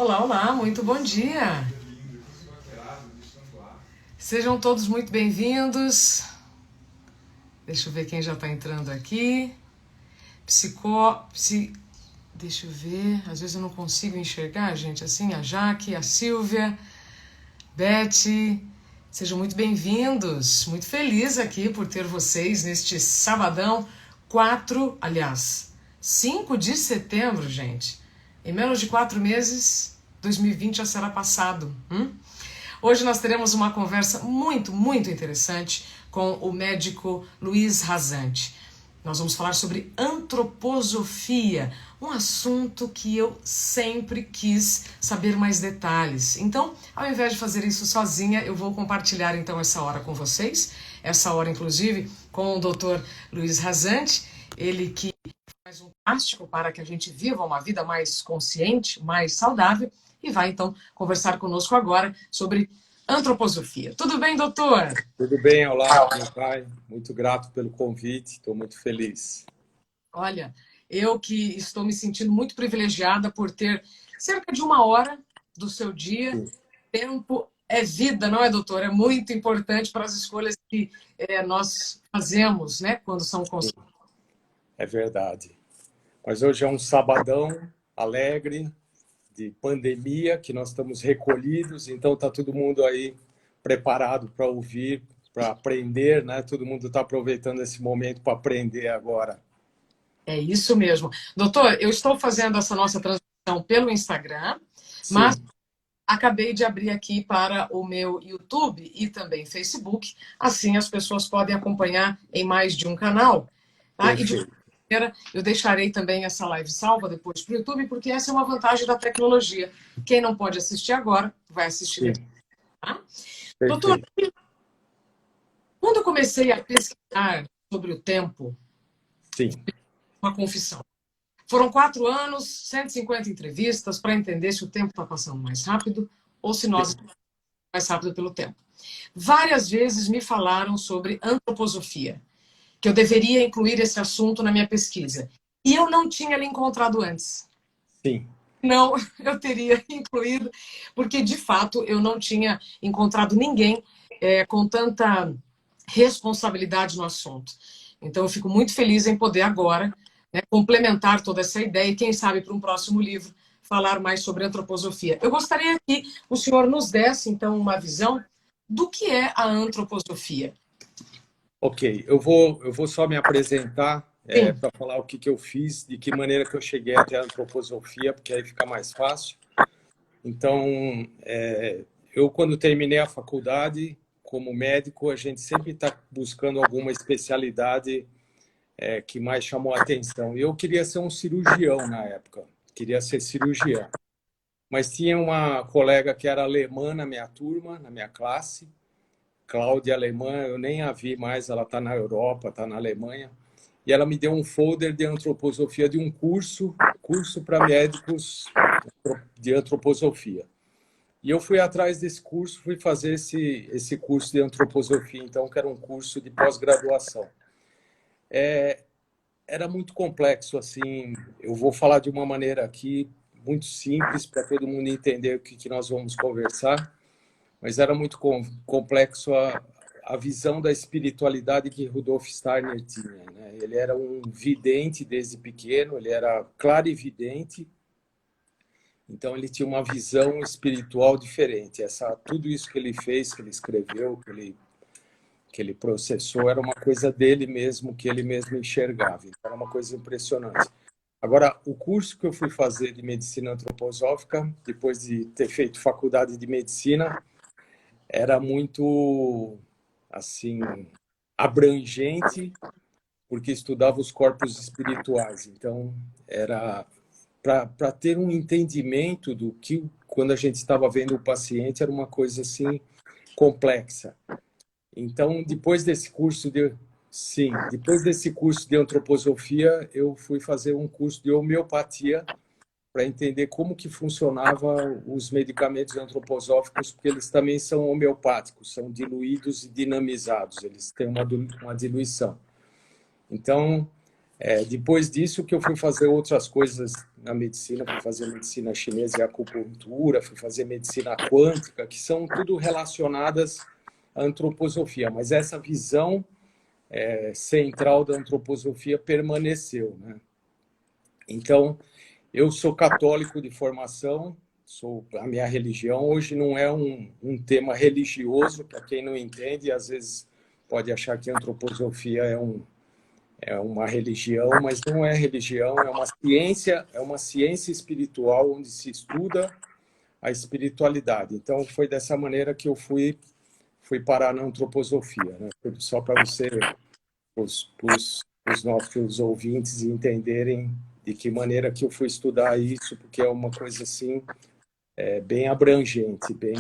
Olá, olá, muito bom dia. Sejam todos muito bem-vindos. Deixa eu ver quem já está entrando aqui. Deixa eu ver, às vezes eu não consigo enxergar, gente, assim, a Jaque, a Silvia, Beth. Sejam muito bem-vindos. Muito feliz aqui por ter vocês neste sabadão 5 de setembro, gente. Em menos de 4 meses, 2020 já será passado. Hoje nós teremos uma conversa muito interessante com o médico Luiz Rasante. Nós vamos falar sobre antroposofia, um assunto que eu sempre quis saber mais detalhes. Então, ao invés de fazer isso sozinha, eu vou compartilhar então essa hora com vocês, essa hora inclusive com o Dr. Luiz Rasante, ele que faz um plástico para que a gente viva uma vida mais consciente, mais saudável, e vai então conversar conosco agora sobre antroposofia. Tudo bem, doutor? Tudo bem, olá, como vai? Muito grato pelo convite, estou muito feliz. Olha, eu que estou me sentindo muito privilegiada por ter cerca de 1 hora do seu dia. Sim, Tempo é vida, não é, doutor? É muito importante para as escolhas que nós fazemos, né, quando são sim, conscientes. é verdade. Mas hoje é um sabadão alegre, de pandemia, que nós estamos recolhidos, então está todo mundo aí preparado para ouvir, para aprender, né? Todo mundo está aproveitando esse momento para aprender agora. É isso mesmo. Doutor, eu estou fazendo essa nossa transmissão pelo Instagram, mas Sim, acabei de abrir aqui para o meu YouTube e também Facebook. Assim as pessoas podem acompanhar em mais de um canal. Tá? E de perfeito. maneira, eu deixarei também essa live salva depois para o YouTube, porque essa é uma vantagem da tecnologia. Quem não pode assistir agora, vai assistir depois. Sim, Tá? Doutor, perfeito. quando eu comecei a pesquisar sobre o tempo, Sim, uma confissão. Foram 4 anos, 150 entrevistas para entender se o tempo está passando mais rápido ou se nós sim. estamos mais rápido pelo tempo. Várias vezes me falaram sobre antroposofia, que eu deveria incluir esse assunto na minha pesquisa. E eu não tinha lhe encontrado antes. Sim. Não, eu teria incluído, porque de fato eu não tinha encontrado ninguém com tanta responsabilidade no assunto. Então eu fico muito feliz em poder agora, né, complementar toda essa ideia e quem sabe para um próximo livro falar mais sobre antroposofia. Eu gostaria que o senhor nos desse então uma visão do que é a antroposofia. Ok, eu vou só me apresentar Sim, para falar o que eu fiz, de que maneira que eu cheguei até a antroposofia, porque aí fica mais fácil. Então, eu quando terminei a faculdade, como médico, a gente sempre está buscando alguma especialidade que mais chamou a atenção. Eu queria ser um cirurgião na época, queria ser cirurgião. Mas tinha uma colega que era alemã na minha turma, na minha classe, Cláudia Alemã, eu nem a vi mais, ela está na Europa, está na Alemanha, e ela me deu um folder de antroposofia de um curso para médicos de antroposofia. E eu fui atrás desse curso, fui fazer esse curso de antroposofia, então, que era um curso de pós-graduação. Era muito complexo, assim, eu vou falar de uma maneira aqui muito simples para todo mundo entender o que nós vamos conversar, mas era muito complexo a visão da espiritualidade que Rudolf Steiner tinha, né? Ele era um vidente desde pequeno, ele era clarividente, então ele tinha uma visão espiritual diferente. Tudo isso que ele fez, que ele escreveu, que ele processou, era uma coisa dele mesmo, que ele mesmo enxergava. Então, era uma coisa impressionante. Agora, o curso que eu fui fazer de medicina antroposófica, depois de ter feito faculdade de medicina, era muito assim abrangente, porque estudava os corpos espirituais. Então, era para ter um entendimento do que, quando a gente estava vendo o paciente, era uma coisa assim complexa. Então, depois desse curso de antroposofia, eu fui fazer um curso de homeopatia para entender como que funcionava os medicamentos antroposóficos, porque eles também são homeopáticos, são diluídos e dinamizados, eles têm uma diluição. Então, Depois disso que eu fui fazer outras coisas na medicina, fui fazer medicina chinesa e acupuntura, fui fazer medicina quântica, que são tudo relacionadas à antroposofia, mas essa visão central da antroposofia permaneceu, né? Então, eu sou católico de formação, a minha religião hoje não é um tema religioso, para quem não entende, às vezes pode achar que a antroposofia é uma religião, mas não é religião, é uma ciência espiritual onde se estuda a espiritualidade. Então, foi dessa maneira que eu fui parar na antroposofia, né? Só para os nossos ouvintes entenderem de que maneira que eu fui estudar isso, porque é uma coisa assim bem abrangente, bem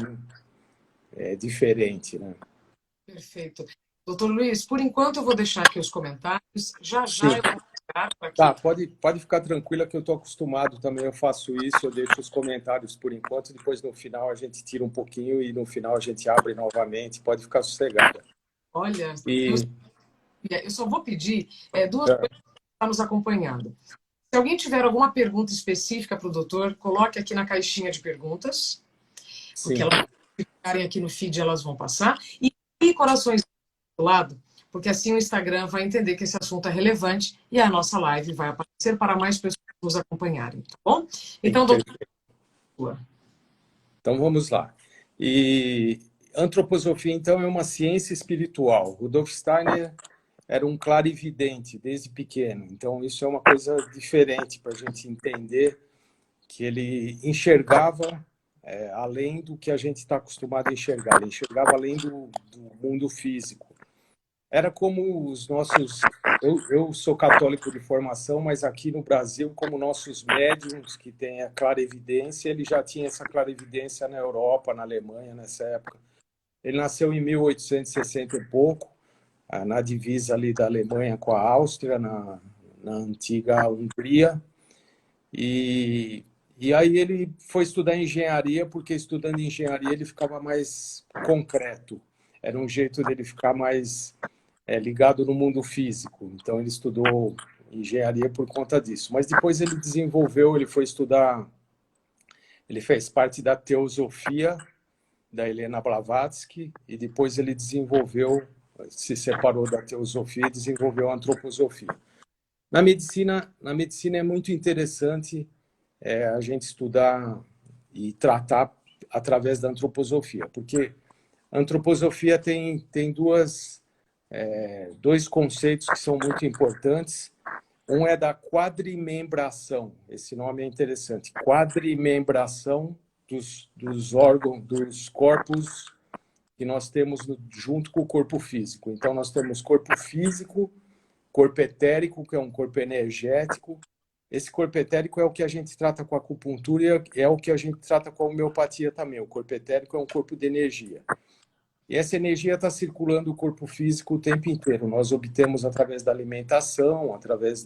diferente, né? Perfeito. Doutor Luiz, por enquanto eu vou deixar aqui os comentários. Já Sim. eu vou pegar para Tá, aqui. pode ficar tranquila que eu estou acostumado também, eu faço isso, eu deixo os comentários por enquanto, depois no final a gente tira um pouquinho e no final a gente abre novamente, pode ficar sossegada. Olha, E eu só vou pedir duas coisas que estão nos acompanhando. Se alguém tiver alguma pergunta específica para o doutor, coloque aqui na caixinha de perguntas, porque sim, elas ficarem aqui no feed, elas vão passar. E corações do lado, porque assim o Instagram vai entender que esse assunto é relevante e a nossa live vai aparecer para mais pessoas nos acompanharem, tá bom? Então, doutor. então vamos lá. E antroposofia, então, é uma ciência espiritual. Rudolf Steiner era um clarividente desde pequeno, então isso é uma coisa diferente para a gente entender que ele enxergava além do que a gente está acostumado a enxergar, ele enxergava além do mundo físico. Era como os nossos... Eu sou católico de formação, mas aqui no Brasil, como nossos médiums que têm a clarividência, ele já tinha essa clarividência na Europa, na Alemanha, nessa época. Ele nasceu em 1860 e pouco, na divisa ali da Alemanha com a Áustria, na antiga Hungria. E aí ele foi estudar engenharia, porque estudando engenharia ele ficava mais concreto. Era um jeito dele ficar mais ligado no mundo físico. Então ele estudou engenharia por conta disso. Mas depois ele desenvolveu, ele foi estudar, ele fez parte da teosofia da Helena Blavatsky e depois ele desenvolveu, se separou da teosofia e desenvolveu a antroposofia. Na medicina é muito interessante a gente estudar e tratar através da antroposofia, porque a antroposofia tem dois conceitos que são muito importantes. Um é da quadrimembração, esse nome é interessante, quadrimembração dos órgãos, dos corpos que nós temos junto com o corpo físico. Então, nós temos corpo físico, corpo etérico, que é um corpo energético. Esse corpo etérico é o que a gente trata com a acupuntura e é o que a gente trata com a homeopatia também. O corpo etérico é um corpo de energia. E essa energia está circulando o corpo físico o tempo inteiro. Nós obtemos através da alimentação, através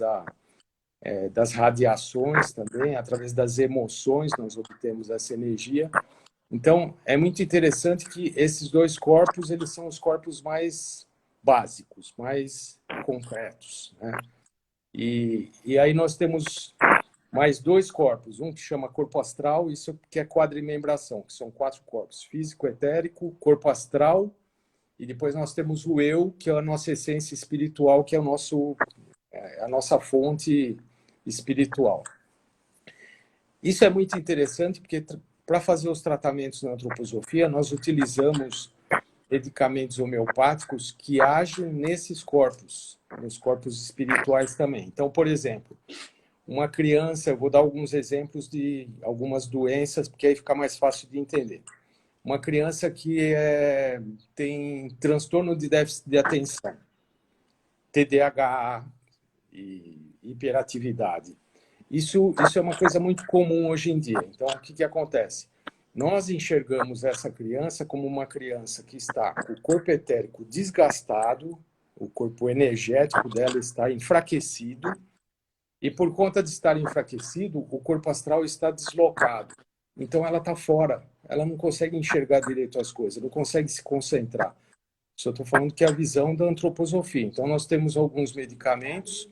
das radiações também, através das emoções, nós obtemos essa energia. Então, é muito interessante que esses dois corpos, eles são os corpos mais básicos, mais concretos, né? E aí nós temos mais dois corpos, um que chama corpo astral, isso que é quadrimembração, que são 4 corpos, físico, etérico, corpo astral, e depois nós temos o eu, que é a nossa essência espiritual, que é a nossa fonte espiritual. Isso é muito interessante, porque para fazer os tratamentos na antroposofia, nós utilizamos medicamentos homeopáticos que agem nesses corpos, nos corpos espirituais também. Então, por exemplo, uma criança, eu vou dar alguns exemplos de algumas doenças, porque aí fica mais fácil de entender. Uma criança que tem transtorno de déficit de atenção, TDAH e hiperatividade. Isso é uma coisa muito comum hoje em dia. Então, o que acontece? Nós enxergamos essa criança como uma criança que está com o corpo etérico desgastado, o corpo energético dela está enfraquecido, e por conta de estar enfraquecido, o corpo astral está deslocado. Então ela está fora, ela não consegue enxergar direito as coisas, não consegue se concentrar. Isso eu estou falando que é a visão da antroposofia. Então nós temos alguns medicamentos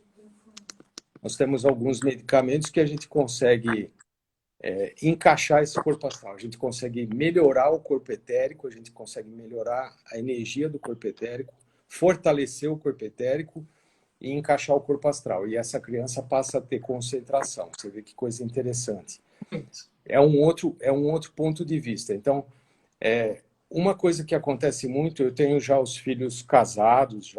nós temos alguns medicamentos que a gente consegue encaixar esse corpo astral. A gente consegue melhorar o corpo etérico, a gente consegue melhorar a energia do corpo etérico, fortalecer o corpo etérico e encaixar o corpo astral. E essa criança passa a ter concentração. Você vê que coisa interessante. É um outro ponto de vista. Então, uma coisa que acontece muito, eu tenho já os filhos casados,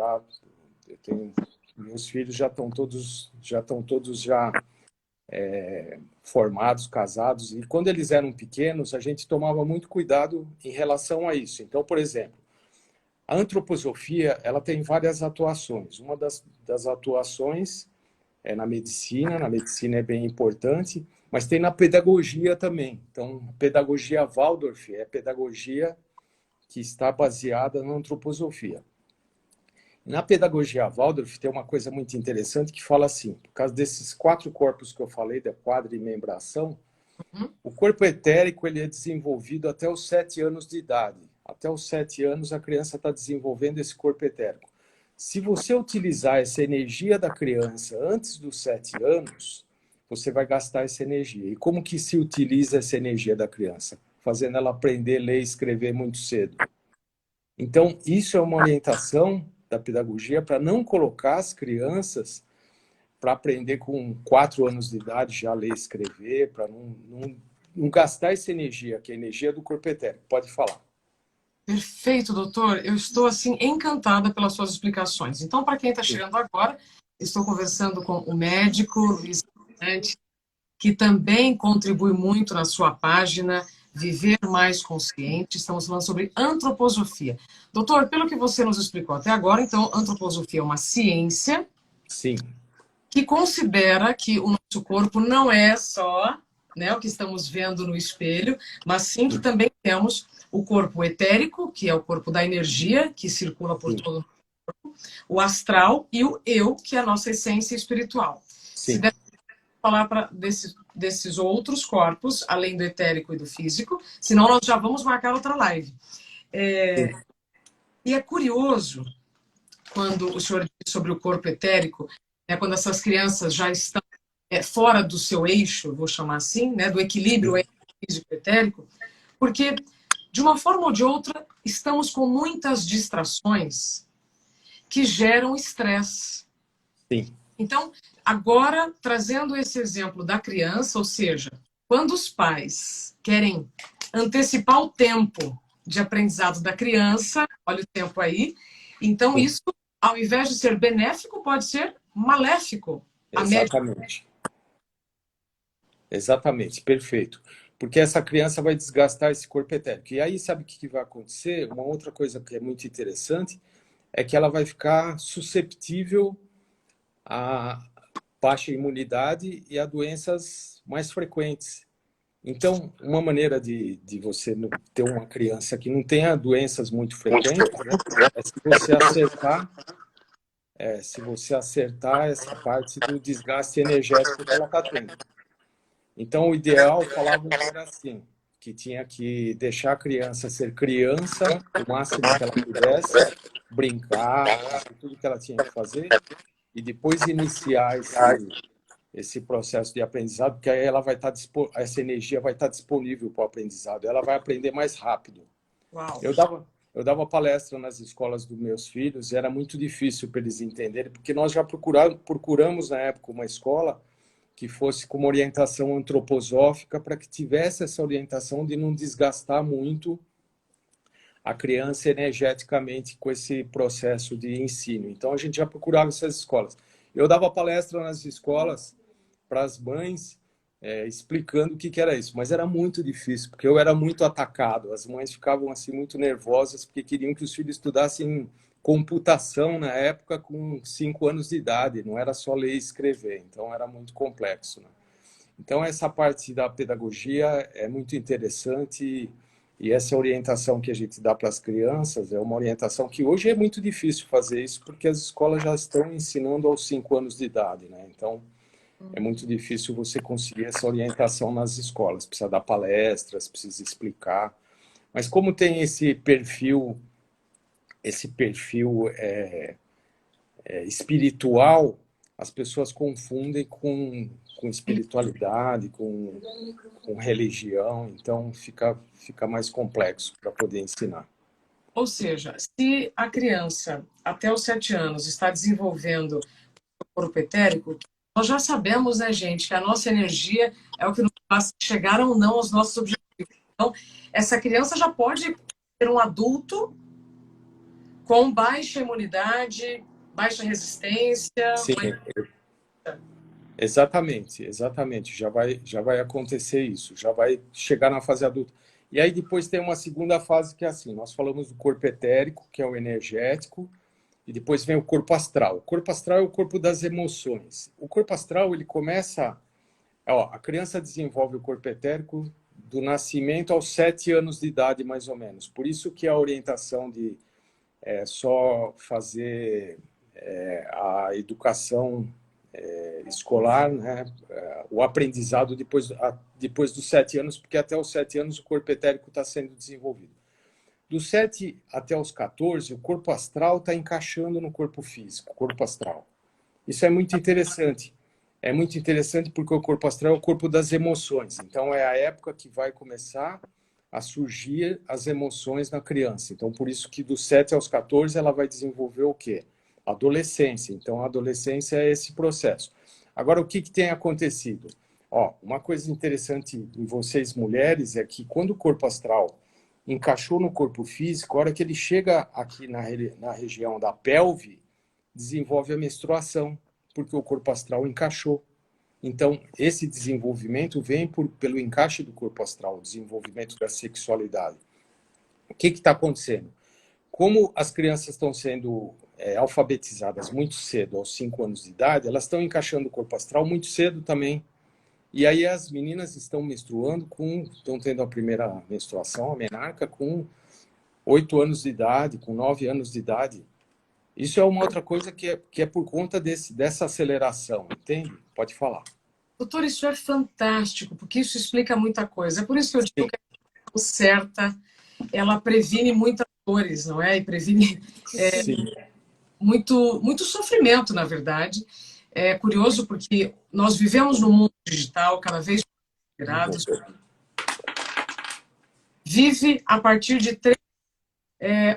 meus filhos já estão todos formados, casados, e quando eles eram pequenos, a gente tomava muito cuidado em relação a isso. Então, por exemplo, a antroposofia, ela tem várias atuações. Uma das atuações é na medicina é bem importante, mas tem na pedagogia também. Então, a pedagogia Waldorf é a pedagogia que está baseada na antroposofia. Na pedagogia Waldorf tem uma coisa muito interessante que fala assim, por causa desses 4 corpos que eu falei, da quadrimembração, o corpo etérico ele é desenvolvido até os 7 anos de idade. Até os 7 anos a criança está desenvolvendo esse corpo etérico. Se você utilizar essa energia da criança antes dos 7 anos, você vai gastar essa energia. E como que se utiliza essa energia da criança? Fazendo ela aprender a ler e escrever muito cedo. Então, isso é uma orientação da pedagogia para não colocar as crianças para aprender com 4 anos de idade já ler e escrever, para não gastar essa energia, que é a energia do corpo etérico. Pode falar. Perfeito, doutor. Eu estou assim encantada pelas suas explicações. Então, para quem está chegando agora, estou conversando com o médico Luiz Cavalcante, que também contribui muito na sua página Viver Mais Consciente. Estamos falando sobre antroposofia. Doutor, pelo que você nos explicou até agora, então, antroposofia é uma ciência Sim. que considera que o nosso corpo não é só, né, o que estamos vendo no espelho, mas sim que também temos o corpo etérico, que é o corpo da energia, que circula por todo o corpo, o astral e o eu, que é a nossa essência espiritual. Sim. Se der falar desses outros corpos, além do etérico e do físico, senão nós já vamos marcar outra live. E é curioso, quando o senhor diz sobre o corpo etérico, né, quando essas crianças já estão fora do seu eixo, vou chamar assim, né, do equilíbrio físico-etérico, porque, de uma forma ou de outra, estamos com muitas distrações que geram estresse. Sim. Então, agora, trazendo esse exemplo da criança, ou seja, quando os pais querem antecipar o tempo de aprendizado da criança, olha o tempo aí, então isso, ao invés de ser benéfico, pode ser maléfico. Exatamente. Exatamente, perfeito. Porque essa criança vai desgastar esse corpo etérico. E aí, sabe o que vai acontecer? Uma outra coisa que é muito interessante é que ela vai ficar susceptível a baixa imunidade e a doenças mais frequentes. Então, uma maneira de você ter uma criança que não tenha doenças muito frequentes, né, é se você acertar essa parte do desgaste energético que ela está tendo. Então, o ideal, falavam que era assim, que tinha que deixar a criança ser criança, o máximo que ela pudesse, brincar, fazer tudo que ela tinha que fazer, e depois iniciar esse processo de aprendizado, porque aí ela vai estar essa energia vai estar disponível para o aprendizado, ela vai aprender mais rápido. Uau. Eu dava palestra nas escolas dos meus filhos e era muito difícil para eles entenderem, porque nós já procuramos na época uma escola que fosse com uma orientação antroposófica para que tivesse essa orientação de não desgastar muito a criança energeticamente com esse processo de ensino. Então, a gente já procurava essas escolas. Eu dava palestra nas escolas para as mães, explicando o que era isso. Mas era muito difícil, porque eu era muito atacado. As mães ficavam assim muito nervosas, porque queriam que os filhos estudassem computação na época com 5 anos de idade. Não era só ler e escrever. Então, era muito complexo, né? Então, essa parte da pedagogia é muito interessante. E essa orientação que a gente dá para as crianças é uma orientação que hoje é muito difícil fazer isso, porque as escolas já estão ensinando aos 5 anos de idade, né? Então, é muito difícil você conseguir essa orientação nas escolas. Precisa dar palestras, precisa explicar. Mas como tem esse perfil espiritual, as pessoas confundem com espiritualidade, com religião, então fica mais complexo para poder ensinar. Ou seja, se a criança até os 7 anos está desenvolvendo o corpo etérico, nós já sabemos, né, gente, que a nossa energia é o que nos faz chegar ou não aos nossos objetivos. Então, essa criança já pode ser um adulto com baixa imunidade, baixa resistência. Sim, exatamente. Já vai acontecer isso, já vai chegar na fase adulta. E aí depois tem uma segunda fase que é assim, nós falamos do corpo etérico, que é o energético, e depois vem o corpo astral. O corpo astral é o corpo das emoções. O corpo astral, ele começa... a criança desenvolve o corpo etérico do nascimento aos 7 anos de idade, mais ou menos. Por isso que a orientação de só fazer a educação escolar, né, o aprendizado depois dos 7 anos, porque até os 7 anos o corpo etérico está sendo desenvolvido. Dos 7 até os 14, o corpo astral está encaixando no corpo físico, o corpo astral. Isso é muito interessante. É muito interessante porque o corpo astral é o corpo das emoções. Então, é a época que vai começar a surgir as emoções na criança. Então, por isso que dos 7 aos 14 ela vai desenvolver o quê? Adolescência. Então, a adolescência é esse processo. Agora, o que tem acontecido? Uma coisa interessante em vocês mulheres é que quando o corpo astral encaixou no corpo físico, a hora que ele chega aqui na região da pelve, desenvolve a menstruação, porque o corpo astral encaixou. Então, esse desenvolvimento vem pelo encaixe do corpo astral, o desenvolvimento da sexualidade. O que está acontecendo? Como as crianças estão sendo alfabetizadas muito cedo, aos 5 anos de idade, elas estão encaixando o corpo astral muito cedo também. E aí as meninas estão menstruando, estão tendo a primeira menstruação, a menarca, com 8 anos de idade, com 9 anos de idade. Isso é uma outra coisa que é por conta dessa aceleração, entende? Pode falar. Doutor, isso é fantástico, porque isso explica muita coisa. É por isso que eu digo que a ação certa, ela previne muitas dores, não é? E previne muito sofrimento, na verdade. É curioso porque nós vivemos num mundo digital cada vez mais integrados. Vive a partir de 3...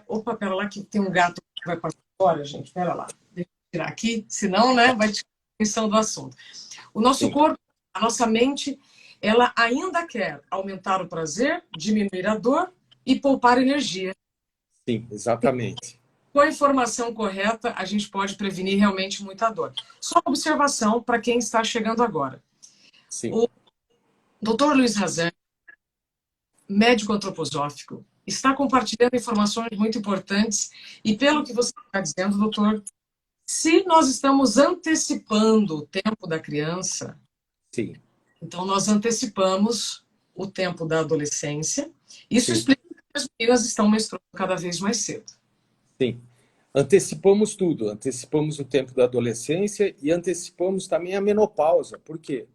Opa, pera lá que tem um gato que vai passar fora, gente. Pera lá. Deixa eu tirar aqui, senão, né, vai tirar a atenção do assunto. O nosso corpo, a nossa mente, ela ainda quer aumentar o prazer, diminuir a dor e poupar energia. Sim, exatamente. Com a informação correta, a gente pode prevenir realmente muita dor. Só uma observação para quem está chegando agora. Sim. O Dr. Luiz Razan, médico antroposófico, está compartilhando informações muito importantes e pelo que você está dizendo, doutor, se nós estamos antecipando o tempo da criança, sim, então nós antecipamos o tempo da adolescência. Isso explica que as meninas estão menstruando cada vez mais cedo. Sim. Antecipamos tudo. Antecipamos o tempo da adolescência e antecipamos também a menopausa. Por quê?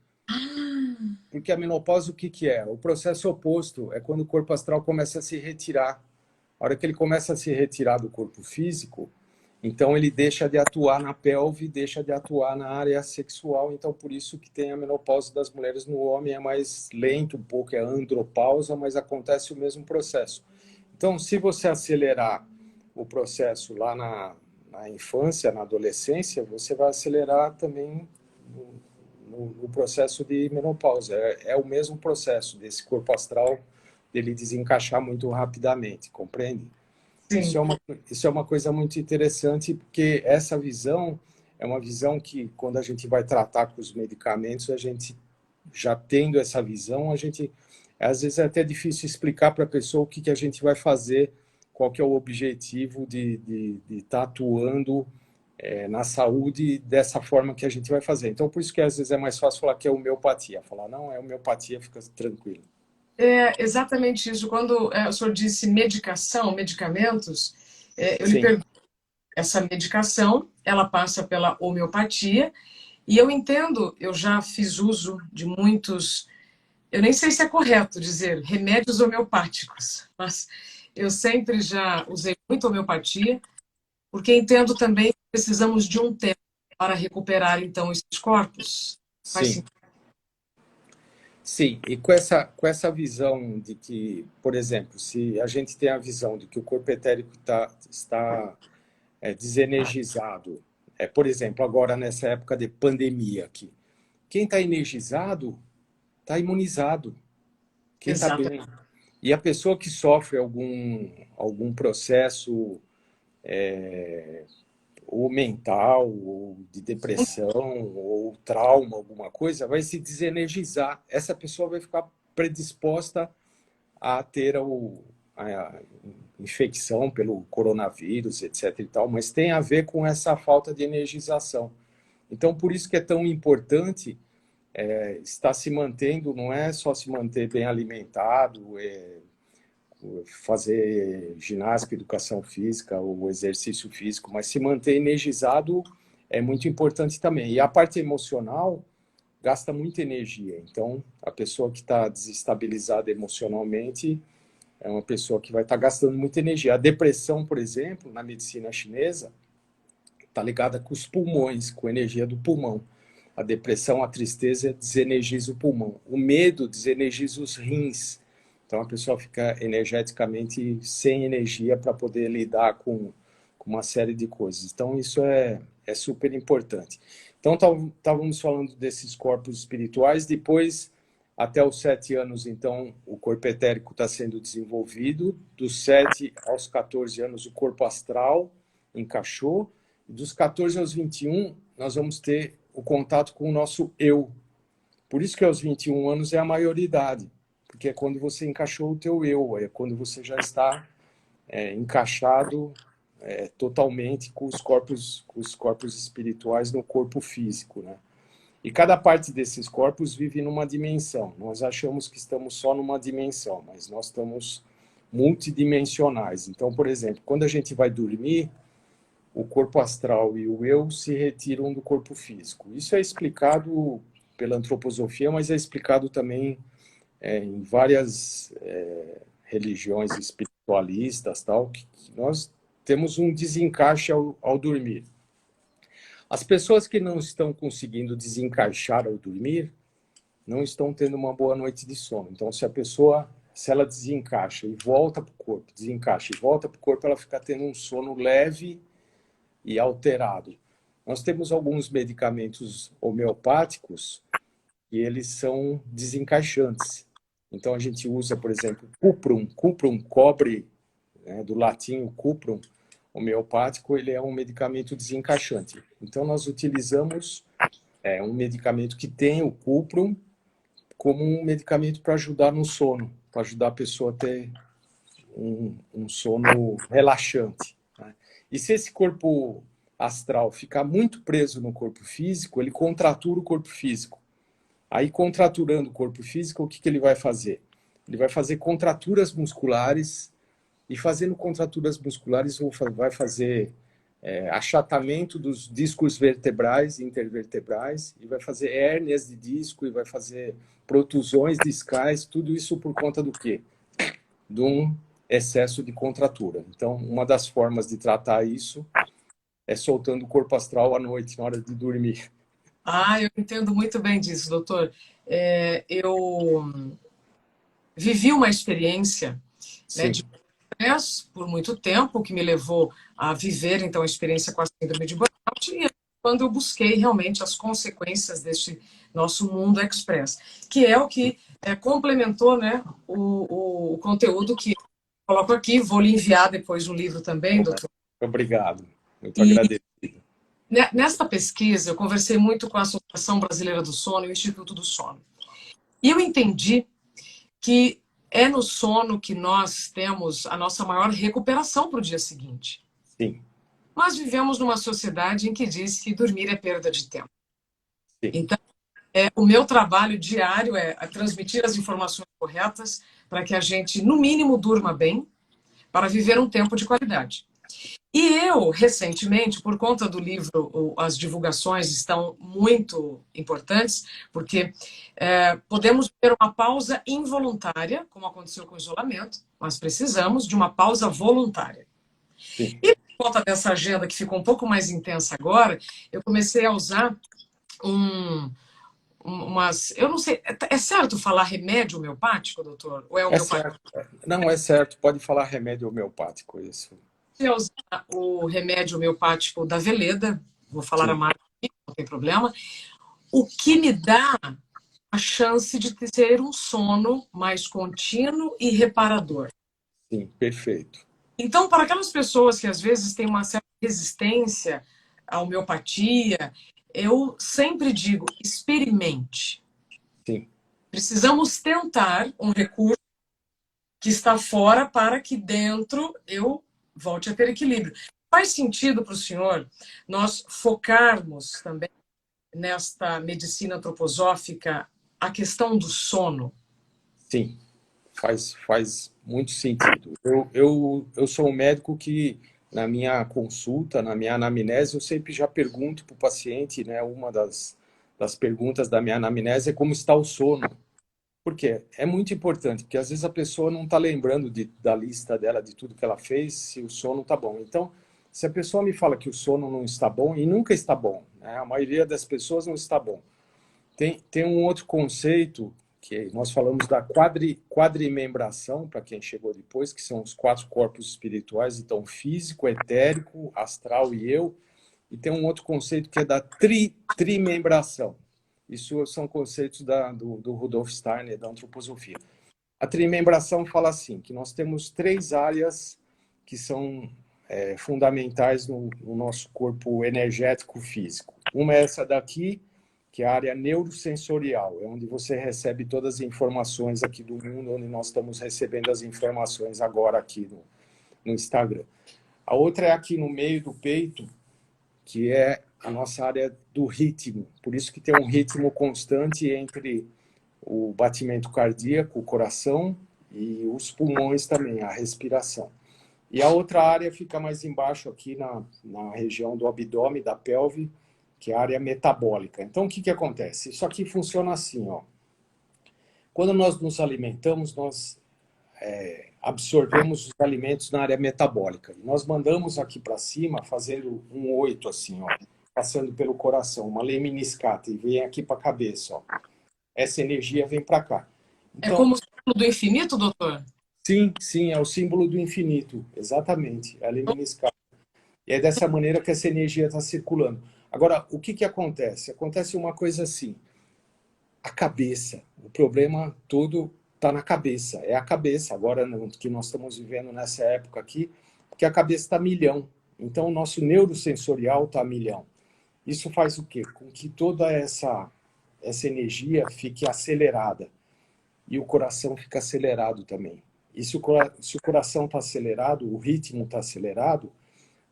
Porque a menopausa, o que é? O processo oposto é quando o corpo astral começa a se retirar. A hora que ele começa a se retirar do corpo físico, então ele deixa de atuar na pelve, deixa de atuar na área sexual. Então, por isso que tem a menopausa das mulheres. No homem é mais lento um pouco, é andropausa, mas acontece o mesmo processo. Então, se você acelerar o processo lá na infância, na adolescência, você vai acelerar também no processo de menopausa. É o mesmo processo desse corpo astral, dele desencaixar muito rapidamente, compreende? Isso é uma coisa muito interessante, porque essa visão é uma visão que, quando a gente vai tratar com os medicamentos, a gente, já tendo essa visão, às vezes é até difícil explicar para a pessoa o que a gente vai fazer, qual que é o objetivo de estar atuando na saúde dessa forma que a gente vai fazer. Então, por isso que às vezes é mais fácil falar que é homeopatia. Falar, não, é homeopatia, fica tranquilo. É exatamente isso. Quando o senhor disse medicação, medicamentos, eu lhe pergunto, essa medicação, ela passa pela homeopatia, e eu entendo, eu já fiz uso de muitos, eu nem sei se é correto dizer remédios homeopáticos, mas eu sempre já usei muito homeopatia, porque entendo também que precisamos de um tempo para recuperar, então, esses corpos. Faz Sim. sentido. Sim, e com essa visão de que, por exemplo, se a gente tem a visão de que o corpo etérico está desenergizado, por exemplo, agora nessa época de pandemia aqui, quem está energizado está imunizado, quem está Exato. bem. E a pessoa que sofre algum processo ou mental, ou de depressão, ou trauma, alguma coisa, vai se desenergizar. Essa pessoa vai ficar predisposta a ter a infecção pelo coronavírus, etc. e tal, mas tem a ver com essa falta de energização. Então, por isso que é tão importante estar se mantendo, não é só se manter bem alimentado, fazer ginástica, educação física, ou exercício físico, mas se manter energizado é muito importante também. E a parte emocional gasta muita energia. Então, a pessoa que está desestabilizada emocionalmente é uma pessoa que vai estar gastando muita energia. A depressão, por exemplo, na medicina chinesa, está ligada com os pulmões, com a energia do pulmão. A depressão, a tristeza desenergiza o pulmão. O medo desenergiza os rins. Então, a pessoa fica energeticamente sem energia para poder lidar com uma série de coisas. Então, isso é super importante. Então, estávamos falando desses corpos espirituais. Depois, até os 7 anos, então, o corpo etérico está sendo desenvolvido. Dos 7 aos 14 anos, o corpo astral encaixou. E dos 14 aos 21, nós vamos ter o contato com o nosso eu. Por isso que aos 21 anos é a maioridade, porque é quando você encaixou o teu eu, é quando você já está encaixado totalmente com os corpos espirituais no corpo físico, né? E cada parte desses corpos vive numa dimensão. Nós achamos que estamos só numa dimensão, mas nós estamos multidimensionais. Então, por exemplo, quando a gente vai dormir, o corpo astral e o eu se retiram do corpo físico. Isso é explicado pela antroposofia, mas é explicado também em várias religiões espiritualistas, tal, que nós temos um desencaixe ao dormir. As pessoas que não estão conseguindo desencaixar ao dormir não estão tendo uma boa noite de sono. Então, se ela desencaixa e volta para o corpo, desencaixa e volta para o corpo, ela fica tendo um sono leve e alterado. Nós temos alguns medicamentos homeopáticos e eles são desencaixantes. Então a gente usa, por exemplo, cuprum, cobre, né, do latim cuprum, homeopático, ele é um medicamento desencaixante. Então nós utilizamos um medicamento que tem o cuprum como um medicamento para ajudar no sono, para ajudar a pessoa a ter um sono relaxante. E se esse corpo astral ficar muito preso no corpo físico, ele contratura o corpo físico. Aí, contraturando o corpo físico, o que ele vai fazer? Ele vai fazer contraturas musculares, e fazendo contraturas musculares vai fazer achatamento dos discos vertebrais e intervertebrais, e vai fazer hérnias de disco, e vai fazer protusões discais, tudo isso por conta do quê? De um excesso de contratura. Então, uma das formas de tratar isso é soltando o corpo astral à noite, na hora de dormir. Eu entendo muito bem disso, doutor. Eu vivi uma experiência, né, Sim. de estresse por muito tempo, que me levou a viver, então, a experiência com a síndrome de burnout, e quando eu busquei realmente as consequências deste nosso mundo express, que é o que complementou, né, o conteúdo que eu coloco aqui. Vou lhe enviar depois um livro também, doutor. Obrigado. Muito E agradecido. nesta pesquisa, eu conversei muito com a Associação Brasileira do Sono e o Instituto do Sono. E eu entendi que é no sono que nós temos a nossa maior recuperação para o dia seguinte. Sim. Nós vivemos numa sociedade em que diz que dormir é perda de tempo. Sim. Então, o meu trabalho diário é transmitir as informações corretas para que a gente, no mínimo, durma bem, para viver um tempo de qualidade. E eu, recentemente, por conta do livro, as divulgações estão muito importantes, porque podemos ter uma pausa involuntária, como aconteceu com o isolamento, mas precisamos de uma pausa voluntária. Sim. E conta dessa agenda que ficou um pouco mais intensa agora, eu comecei a usar um, umas. Eu não sei, é certo falar remédio homeopático, doutor? Ou é É homeopático? certo. Não, é certo. Pode falar remédio homeopático, isso. Eu usar o remédio homeopático da Veleda, vou falar a Sim, marca, não tem problema, o que me dá a chance de ter um sono mais contínuo e reparador. sim, perfeito. Então, para aquelas pessoas que às vezes têm uma certa resistência à homeopatia, eu sempre digo: experimente. Sim, Precisamos tentar um recurso que está fora para que dentro eu volte a ter equilíbrio. Faz sentido para o senhor nós focarmos também nesta medicina antroposófica a questão do sono? sim. Faz muito sentido. Eu sou um médico que, na minha consulta, na minha anamnese, eu sempre já pergunto para o paciente, né? Uma das perguntas da minha anamnese é como está o sono. Por quê? É muito importante, porque às vezes a pessoa não está lembrando da lista dela, de tudo que ela fez, se o sono está bom. Então, se a pessoa me fala que o sono não está bom, e nunca está bom, né? A maioria das pessoas não está bom. Tem um outro conceito que nós falamos da quadrimembração, para quem chegou depois, que são os 4 corpos espirituais, então físico, etérico, astral e eu. E tem um outro conceito que é da trimembração. Isso são conceitos do Rudolf Steiner, da antroposofia. A trimembração fala assim, que nós temos 3 áreas que são fundamentais no nosso corpo energético físico. Uma é essa daqui, que é a área neurosensorial, é onde você recebe todas as informações aqui do mundo, onde nós estamos recebendo as informações agora aqui no Instagram. A outra é aqui no meio do peito, que é a nossa área do ritmo. Por isso que tem um ritmo constante entre o batimento cardíaco, o coração e os pulmões também, a respiração. E a outra área fica mais embaixo aqui na região do abdômen, da pelve, que é a área metabólica. Então, o que acontece? Isso aqui funciona assim, ó. Quando nós nos alimentamos, nós absorvemos os alimentos na área metabólica. E nós mandamos aqui para cima, fazendo um 8, assim, ó, passando pelo coração, uma lemniscata, e vem aqui para a cabeça, ó. Essa energia vem para cá. É Então, como o símbolo do infinito, doutor? sim, sim, é o símbolo do infinito, exatamente, é a lemniscata. E é dessa maneira que essa energia está circulando. Agora, o que acontece? Acontece uma coisa assim, a cabeça, o problema todo está na cabeça, é a cabeça, agora que nós estamos vivendo nessa época aqui, porque a cabeça está a milhão, então o nosso neurosensorial está a milhão. Isso faz o quê? Com que toda essa energia fique acelerada, e o coração fica acelerado também. E se o coração está acelerado, o ritmo está acelerado,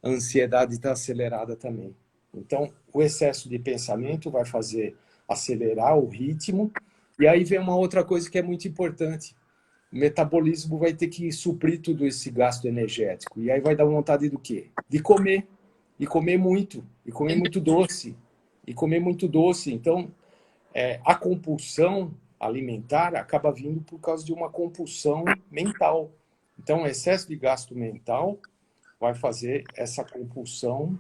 a ansiedade está acelerada também. Então, o excesso de pensamento vai fazer acelerar o ritmo. E aí vem uma outra coisa que é muito importante. O metabolismo vai ter que suprir tudo esse gasto energético. E aí vai dar vontade do quê? De comer. E comer muito. E comer muito doce. E comer muito doce. Então, a compulsão alimentar acaba vindo por causa de uma compulsão mental. Então, o excesso de gasto mental vai fazer essa compulsão,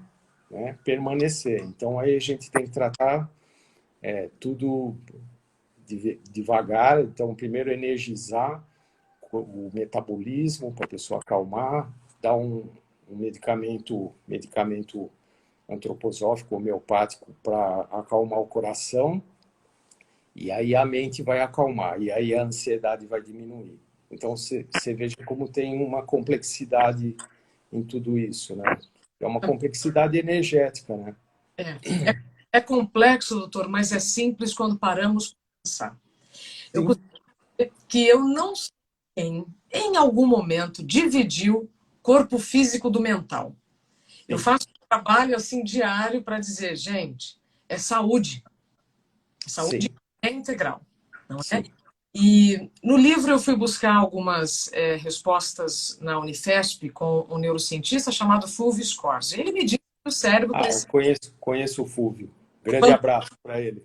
né, permanecer. Então, aí a gente tem que tratar tudo devagar. Então, primeiro energizar o metabolismo para a pessoa acalmar, dar um medicamento antroposófico, homeopático, para acalmar o coração, e aí a mente vai acalmar, e aí a ansiedade vai diminuir. Então, você veja como tem uma complexidade em tudo isso, né? É uma complexidade energética, né? É complexo, doutor, mas é simples quando paramos para pensar. Eu Sim. costumo dizer que eu não sei quem, em algum momento, dividiu corpo físico do mental. Eu Sim. faço um trabalho assim diário para dizer, gente, é saúde. Sim. Saúde é integral, não é? Sim. E no livro eu fui buscar algumas respostas na Unifesp com um neurocientista chamado Fulvio Scorza. Ele me disse que o cérebro Eu precisa. conheço o Fúvio. Grande abraço para ele.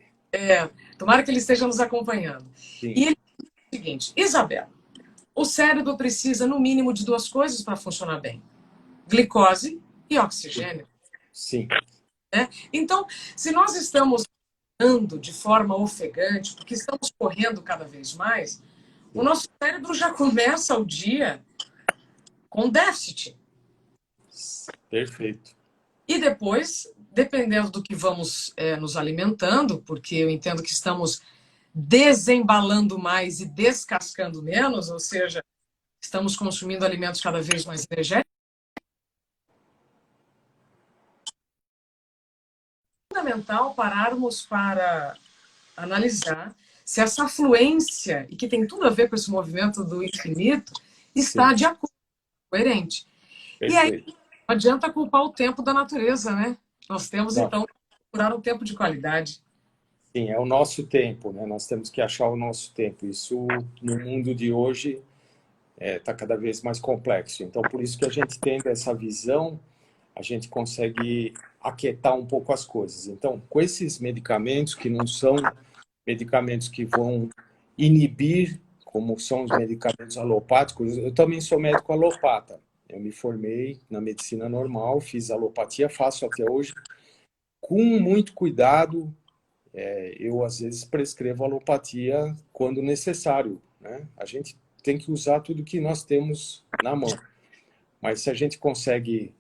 Tomara que ele esteja nos acompanhando. E Sim. ele disse o seguinte: Isabela, o cérebro precisa no mínimo de 2 coisas para funcionar bem: glicose e oxigênio. Sim. Né? Então, se nós estamos andando de forma ofegante, porque estamos correndo cada vez mais, o nosso cérebro já começa o dia com déficit. Perfeito. E depois, dependendo do que vamos nos alimentando, porque eu entendo que estamos desembalando mais e descascando menos, ou seja, estamos consumindo alimentos cada vez mais energéticos, é fundamental pararmos para analisar se essa fluência, e que tem tudo a ver com esse movimento do infinito, está Sim. de acordo, coerente. E aí, Perfeito. não adianta culpar o tempo da natureza, né? Nós temos, Não. então, que procurar um tempo de qualidade. Sim, é o nosso tempo, né? Nós temos que achar o nosso tempo. Isso, no mundo de hoje, está cada vez mais complexo. Então, por isso que a gente tendo essa visão, a gente consegue aquietar um pouco as coisas. Então, com esses medicamentos, que não são medicamentos que vão inibir, como são os medicamentos alopáticos, eu também sou médico alopata. Eu me formei na medicina normal, fiz alopatia, faço até hoje, com muito cuidado. Eu, às vezes, prescrevo alopatia quando necessário, né? A gente tem que usar tudo que nós temos na mão. Mas se a gente consegue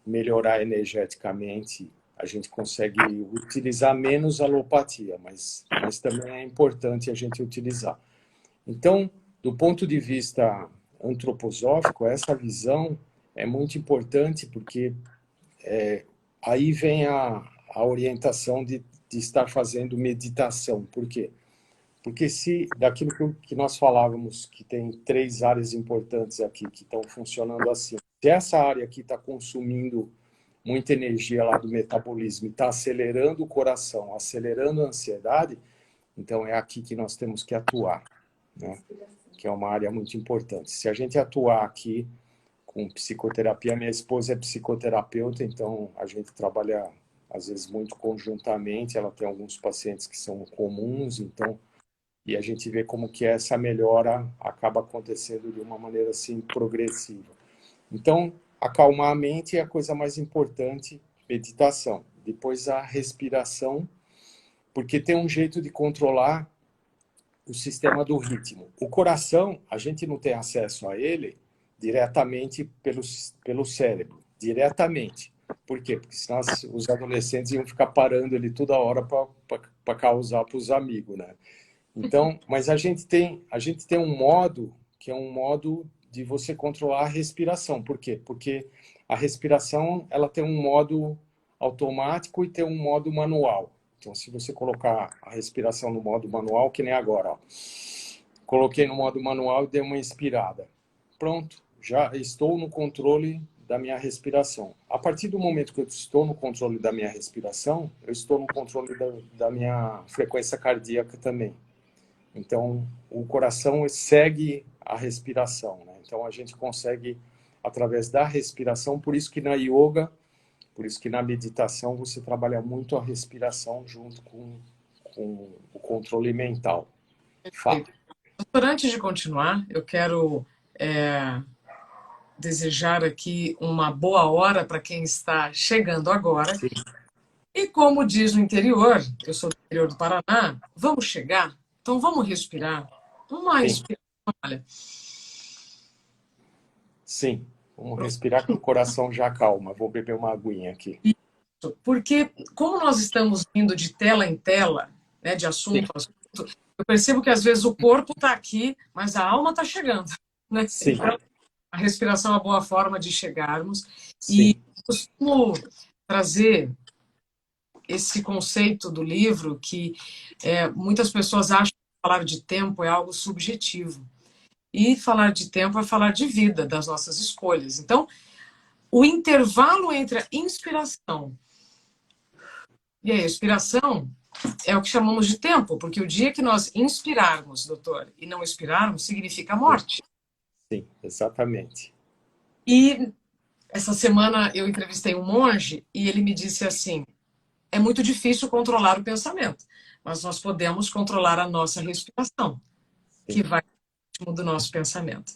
melhorar energeticamente, a gente consegue utilizar menos alopatia, mas também é importante a gente utilizar. Então, do ponto de vista antroposófico, essa visão é muito importante, porque aí vem a orientação de estar fazendo meditação. Por quê? Porque se daquilo que nós falávamos, que tem 3 áreas importantes aqui que estão funcionando assim, se essa área aqui está consumindo muita energia lá do metabolismo e está acelerando o coração, acelerando a ansiedade, então é aqui que nós temos que atuar, né? Que é uma área muito importante. Se a gente atuar aqui com psicoterapia, minha esposa é psicoterapeuta, então a gente trabalha às vezes muito conjuntamente, ela tem alguns pacientes que são comuns, então, e a gente vê como que essa melhora acaba acontecendo de uma maneira assim progressiva. Então, acalmar a mente é a coisa mais importante, meditação. Depois a respiração, porque tem um jeito de controlar o sistema do ritmo. O coração, a gente não tem acesso a ele diretamente pelo cérebro, diretamente. Por quê? Porque senão os adolescentes iam ficar parando ele toda hora para causar para os amigos, né? Então, mas a gente tem um modo que é um modo de você controlar a respiração. Por quê? Porque a respiração ela tem um modo automático e tem um modo manual. Então, se você colocar a respiração no modo manual, que nem agora, ó. Coloquei no modo manual e dei uma inspirada. Pronto, já estou no controle da minha respiração. A partir do momento que eu estou no controle da minha respiração, eu estou no controle da minha frequência cardíaca também. Então, o coração segue a respiração, né? Então, a gente consegue, através da respiração, por isso que na yoga, por isso que na meditação, você trabalha muito a respiração junto com o controle mental. Fato. Doutor, antes de continuar, eu quero desejar aqui uma boa hora para quem está chegando agora. Sim. E como diz no interior, eu sou do interior do Paraná, vamos chegar? Então vamos respirar. Uma respiração, olha. Sim, vamos respirar que o coração já acalma. Vou beber uma aguinha aqui. Isso, porque como nós estamos indo de tela em tela, né, de assunto a assunto, eu percebo que às vezes o corpo está aqui, mas a alma está chegando. Né? Sim. Então, a respiração é uma boa forma de chegarmos. Sim. E costumo trazer esse conceito do livro que muitas pessoas acham que falar de tempo é algo subjetivo. E falar de tempo é falar de vida, das nossas escolhas. Então, o intervalo entre a inspiração e a expiração é o que chamamos de tempo, porque o dia que nós inspirarmos, doutor, e não expirarmos, significa morte. Sim, exatamente. E essa semana eu entrevistei um monge e ele me disse assim: é muito difícil controlar o pensamento, mas nós podemos controlar a nossa respiração, que vai no ritmo do nosso pensamento.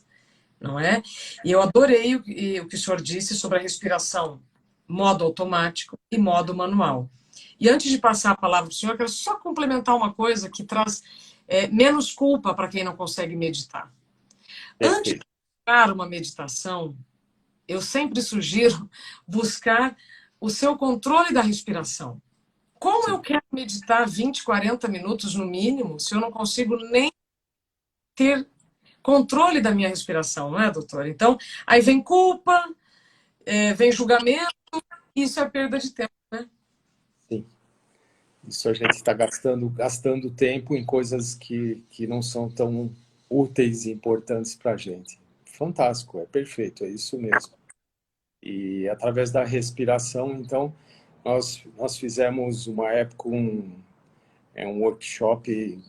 não é? E eu adorei o que o senhor disse sobre a respiração, modo automático e modo manual. E antes de passar a palavra para o senhor, eu quero só complementar uma coisa que traz menos culpa para quem não consegue meditar. Antes de Perfeito. buscar uma meditação, eu sempre sugiro buscar o seu controle da respiração. Como eu Sim. quero meditar 20, 40 minutos no mínimo, se eu não consigo nem ter controle da minha respiração, não é, doutor? Então, aí vem culpa, vem julgamento, isso é perda de tempo, né? Sim. Isso a gente está gastando tempo em coisas que não são tão úteis e importantes para a gente. Fantástico, é perfeito, é isso mesmo. E através da respiração, então, nós fizemos uma época um workshop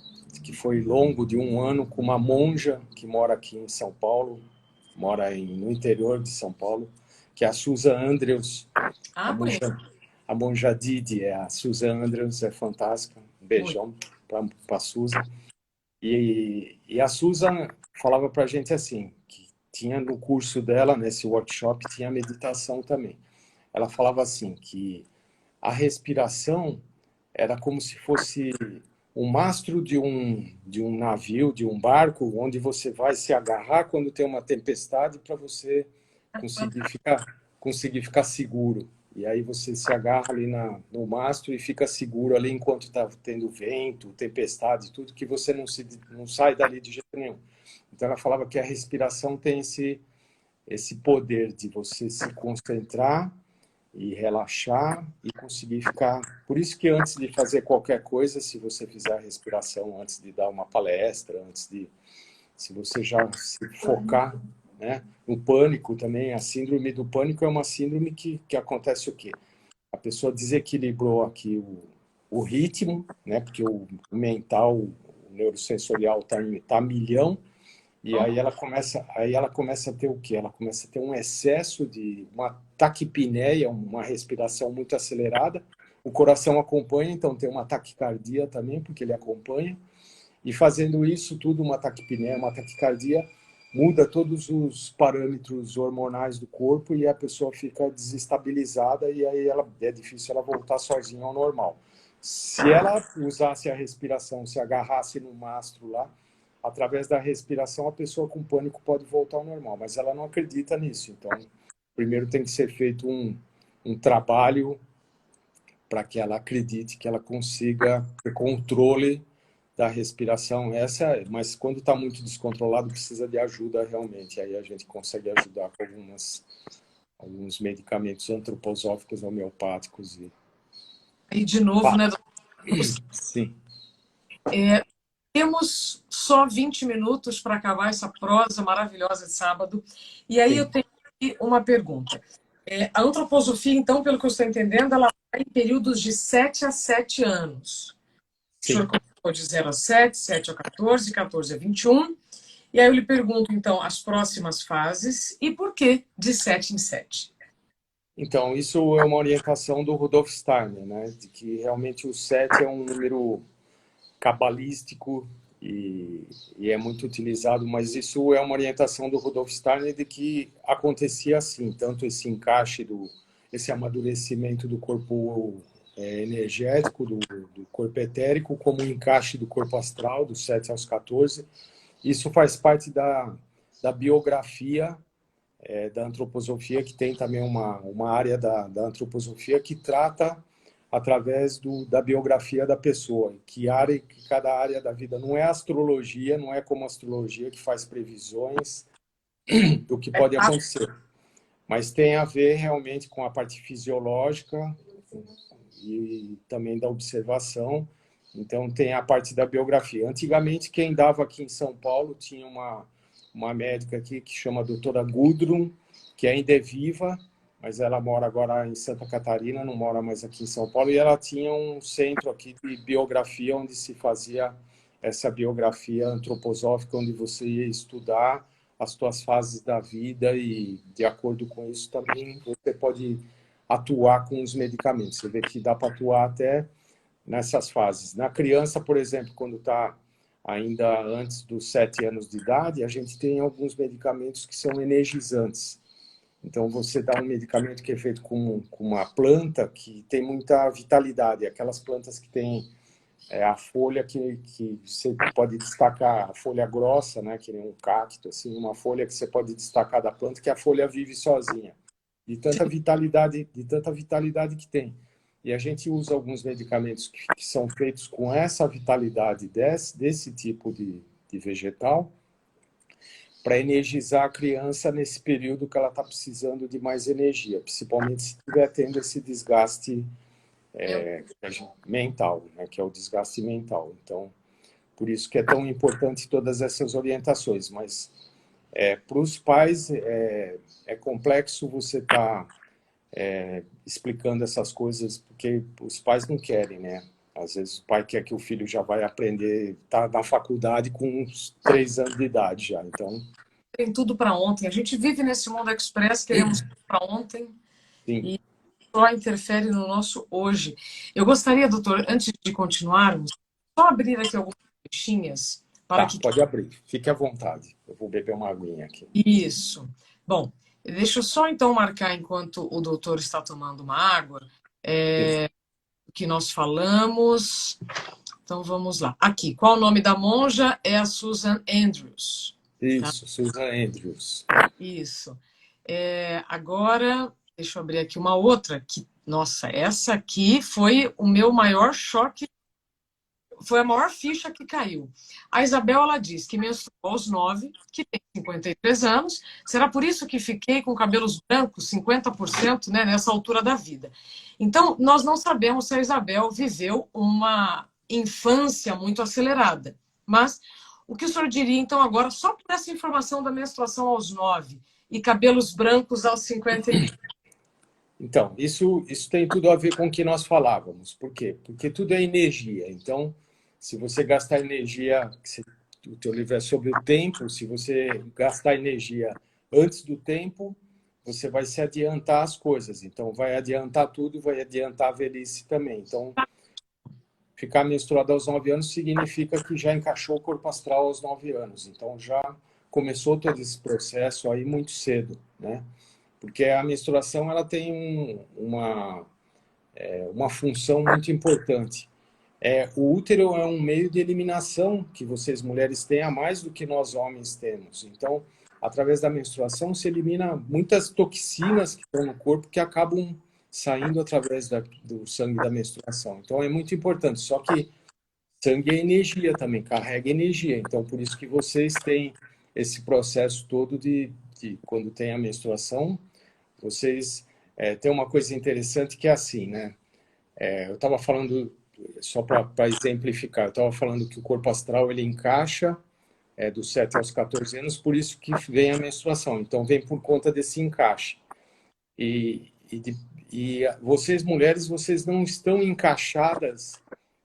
que foi longo, de 1 ano, com uma monja que mora aqui em São Paulo, no interior de São Paulo, que é a Susan Andrews, a Ah, conheço monja, a monja Didi, é a Susan Andrews, é fantástica. Um muito. beijão para a Susan. E a Susan falava para a gente assim, que tinha no curso dela, nesse workshop, tinha meditação também. Ela falava assim, que a respiração era como se fosse o mastro de um navio, de um barco, onde você vai se agarrar quando tem uma tempestade para você conseguir ficar seguro. E aí você se agarra ali no mastro e fica seguro ali enquanto está tendo vento, tempestade, tudo, que você não sai dali de jeito nenhum. Então ela falava que a respiração tem esse poder de você se concentrar e relaxar e conseguir ficar. Por isso que antes de fazer qualquer coisa, se você fizer a respiração antes de dar uma palestra, se você já se focar, né, no pânico também, a síndrome do pânico é uma síndrome que acontece o quê? A pessoa desequilibrou aqui o ritmo, né, porque o mental, o neurosensorial tá a milhão, e aí ela começa a ter o quê? Ela começa a ter um excesso de uma taquipneia, uma respiração muito acelerada. O coração acompanha, então tem uma taquicardia também, porque ele acompanha. E fazendo isso tudo, uma taquipneia, uma taquicardia, muda todos os parâmetros hormonais do corpo e a pessoa fica desestabilizada e aí é difícil ela voltar sozinha ao normal. Se ela usasse a respiração, se agarrasse no mastro lá, através da respiração, a pessoa com pânico pode voltar ao normal, mas ela não acredita nisso. Então, primeiro tem que ser feito um trabalho para que ela acredite que ela consiga ter controle da respiração. Mas quando está muito descontrolado, precisa de ajuda realmente. Aí a gente consegue ajudar com alguns medicamentos antroposóficos homeopáticos. E de novo, né, doutor? Sim. Temos só 20 minutos para acabar essa prosa maravilhosa de sábado. E aí eu Sim. tenho aqui uma pergunta. A antroposofia, então, pelo que eu estou entendendo, ela vai em períodos de 7 a 7 anos. O senhor Sim. começou de 0 a 7, 7 a 14, 14 a 21. E aí eu lhe pergunto, então, as próximas fases e por que de 7 em 7? Então, isso é uma orientação do Rudolf Steiner, né? De que realmente o 7 é um número cabalístico e é muito utilizado, mas isso é uma orientação do Rudolf Steiner de que acontecia assim, tanto esse amadurecimento do corpo energético, do corpo etérico, como o encaixe do corpo astral, dos 7 aos 14. Isso faz parte da biografia da antroposofia, que tem também uma área da antroposofia que trata através da biografia da pessoa, que cada área da vida não é astrologia, não é como astrologia que faz previsões do que pode acontecer, mas tem a ver realmente com a parte fisiológica e também da observação. Então tem a parte da biografia. Antigamente quem dava aqui em São Paulo tinha uma médica aqui que chama doutora Gudrun, que ainda é viva, mas ela mora agora em Santa Catarina, não mora mais aqui em São Paulo, e ela tinha um centro aqui de biografia, onde se fazia essa biografia antroposófica, onde você ia estudar as suas fases da vida e, de acordo com isso, também você pode atuar com os medicamentos. Você vê que dá para atuar até nessas fases. Na criança, por exemplo, quando está ainda antes dos 7 anos de idade, a gente tem alguns medicamentos que são energizantes. Então, você dá um medicamento que é feito com uma planta que tem muita vitalidade, aquelas plantas que têm a folha que você pode destacar, a folha grossa, né, que nem um cacto, assim, uma folha que você pode destacar da planta, que a folha vive sozinha, de tanta vitalidade que tem. E a gente usa alguns medicamentos que são feitos com essa vitalidade desse tipo de vegetal, para energizar a criança nesse período que ela está precisando de mais energia, principalmente se estiver tendo esse desgaste mental, né, que é o desgaste mental. Então, por isso que é tão importante todas essas orientações. Mas para os pais é complexo você estar explicando essas coisas, porque os pais não querem, né? Às vezes o pai quer que o filho já vai aprender, tá na faculdade com uns 3 anos de idade já, então... Tem tudo para ontem. A gente vive nesse mundo express, queremos tudo para ontem. Sim. E só interfere no nosso hoje. Eu gostaria, doutor, antes de continuarmos, só abrir aqui algumas caixinhas para que... Pode abrir. Fique à vontade. Eu vou beber uma aguinha aqui. Isso. Bom, deixa eu só então marcar, enquanto o doutor está tomando uma água, o que nós falamos. Então, vamos lá. Aqui, qual o nome da monja? É a Susan Andrews. Isso, tá? Susan Andrews. Isso. Agora, deixa eu abrir aqui uma outra. Nossa, essa aqui foi o meu maior choque. Foi a maior ficha que caiu. A Isabel, ela diz que menstruou aos 9, que tem 53 anos. Será por isso que fiquei com cabelos brancos, 50%, né, nessa altura da vida. Então, nós não sabemos se a Isabel viveu uma infância muito acelerada. Mas o que o senhor diria, então, agora, só por essa informação da menstruação aos 9 e cabelos brancos aos 53? Então, isso tem tudo a ver com o que nós falávamos. Por quê? Porque tudo é energia. Então, se você gastar energia, o teu livro é sobre o tempo, se você gastar energia antes do tempo, você vai se adiantar as coisas. Então, vai adiantar tudo, vai adiantar a velhice também. Então, ficar menstruado aos 9 anos significa que já encaixou o corpo astral aos 9 anos. Então, já começou todo esse processo aí muito cedo, né? Porque a menstruação ela tem uma função muito importante. O útero é um meio de eliminação que vocês mulheres têm a mais do que nós homens temos. Então, através da menstruação se elimina muitas toxinas que estão no corpo que acabam saindo através do sangue da menstruação. Então, é muito importante. Só que sangue é energia também, carrega energia. Então, por isso que vocês têm esse processo todo de quando tem a menstruação, vocês têm uma coisa interessante que é assim, né? Eu estava falando, só para exemplificar, eu estava falando que o corpo astral ele encaixa dos 7 aos 14 anos, por isso que vem a menstruação. Então, vem por conta desse encaixe. E vocês, mulheres, vocês não estão encaixadas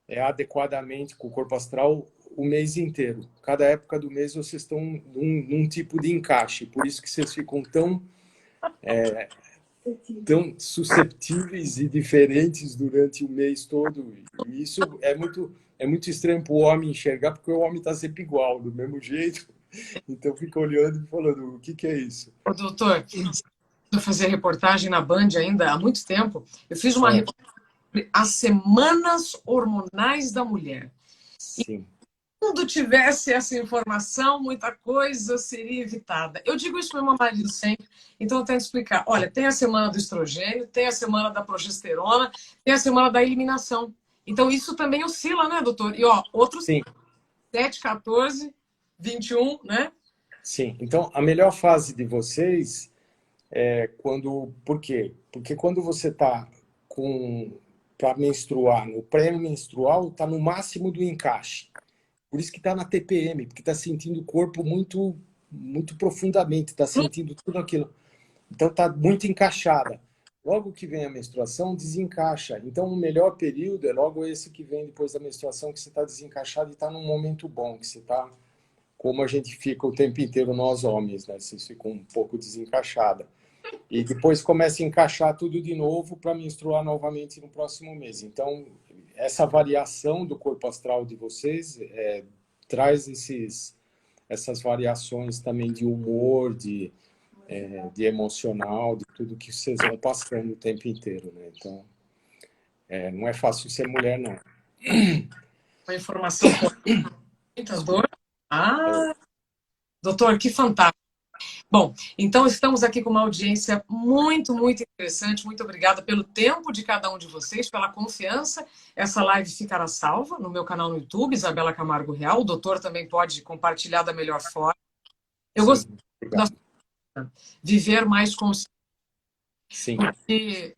adequadamente com o corpo astral o mês inteiro. Cada época do mês vocês estão num tipo de encaixe. Por isso que vocês ficam tão susceptíveis e diferentes durante o mês todo. E isso é muito estranho para o homem enxergar, porque o homem está sempre igual, do mesmo jeito. Então fica olhando e falando, o que é isso? Ô, doutor, eu fazia reportagem na Band ainda há muito tempo. Eu fiz uma reportagem sobre as semanas hormonais da mulher. Sim. Se mundo tivesse essa informação, muita coisa seria evitada. Eu digo isso para o meu marido sempre, então eu tento explicar. Olha, tem a semana do estrogênio, tem a semana da progesterona, tem a semana da eliminação. Então isso também oscila, né, doutor? E outros 7, 14, 21, né? Sim, então a melhor fase de vocês é quando... Por quê? Porque quando você está para menstruar, no pré-menstrual, está no máximo do encaixe. Por isso que está na TPM, porque está sentindo o corpo muito, muito profundamente, está sentindo tudo aquilo. Então está muito encaixada. Logo que vem a menstruação, desencaixa. Então o melhor período é logo esse que vem depois da menstruação, que você está desencaixado e está num momento bom, que você está como a gente fica o tempo inteiro, nós homens, né? Vocês ficam um pouco desencaixada. E depois começa a encaixar tudo de novo para menstruar novamente no próximo mês. Então, essa variação do corpo astral de vocês traz essas variações também de humor, de emocional, de tudo que vocês vão passando o tempo inteiro, né? Então, não é fácil ser mulher, não. Uma informação orientadora. Ah, doutor, que fantástico. Bom, então estamos aqui com uma audiência muito, muito interessante. Muito obrigada pelo tempo de cada um de vocês, pela confiança. Essa live ficará salva no meu canal no YouTube, Isabela Camargo Real. O doutor também pode compartilhar da melhor forma. Eu gostaria Obrigado. de viver mais consciente. Sim. Porque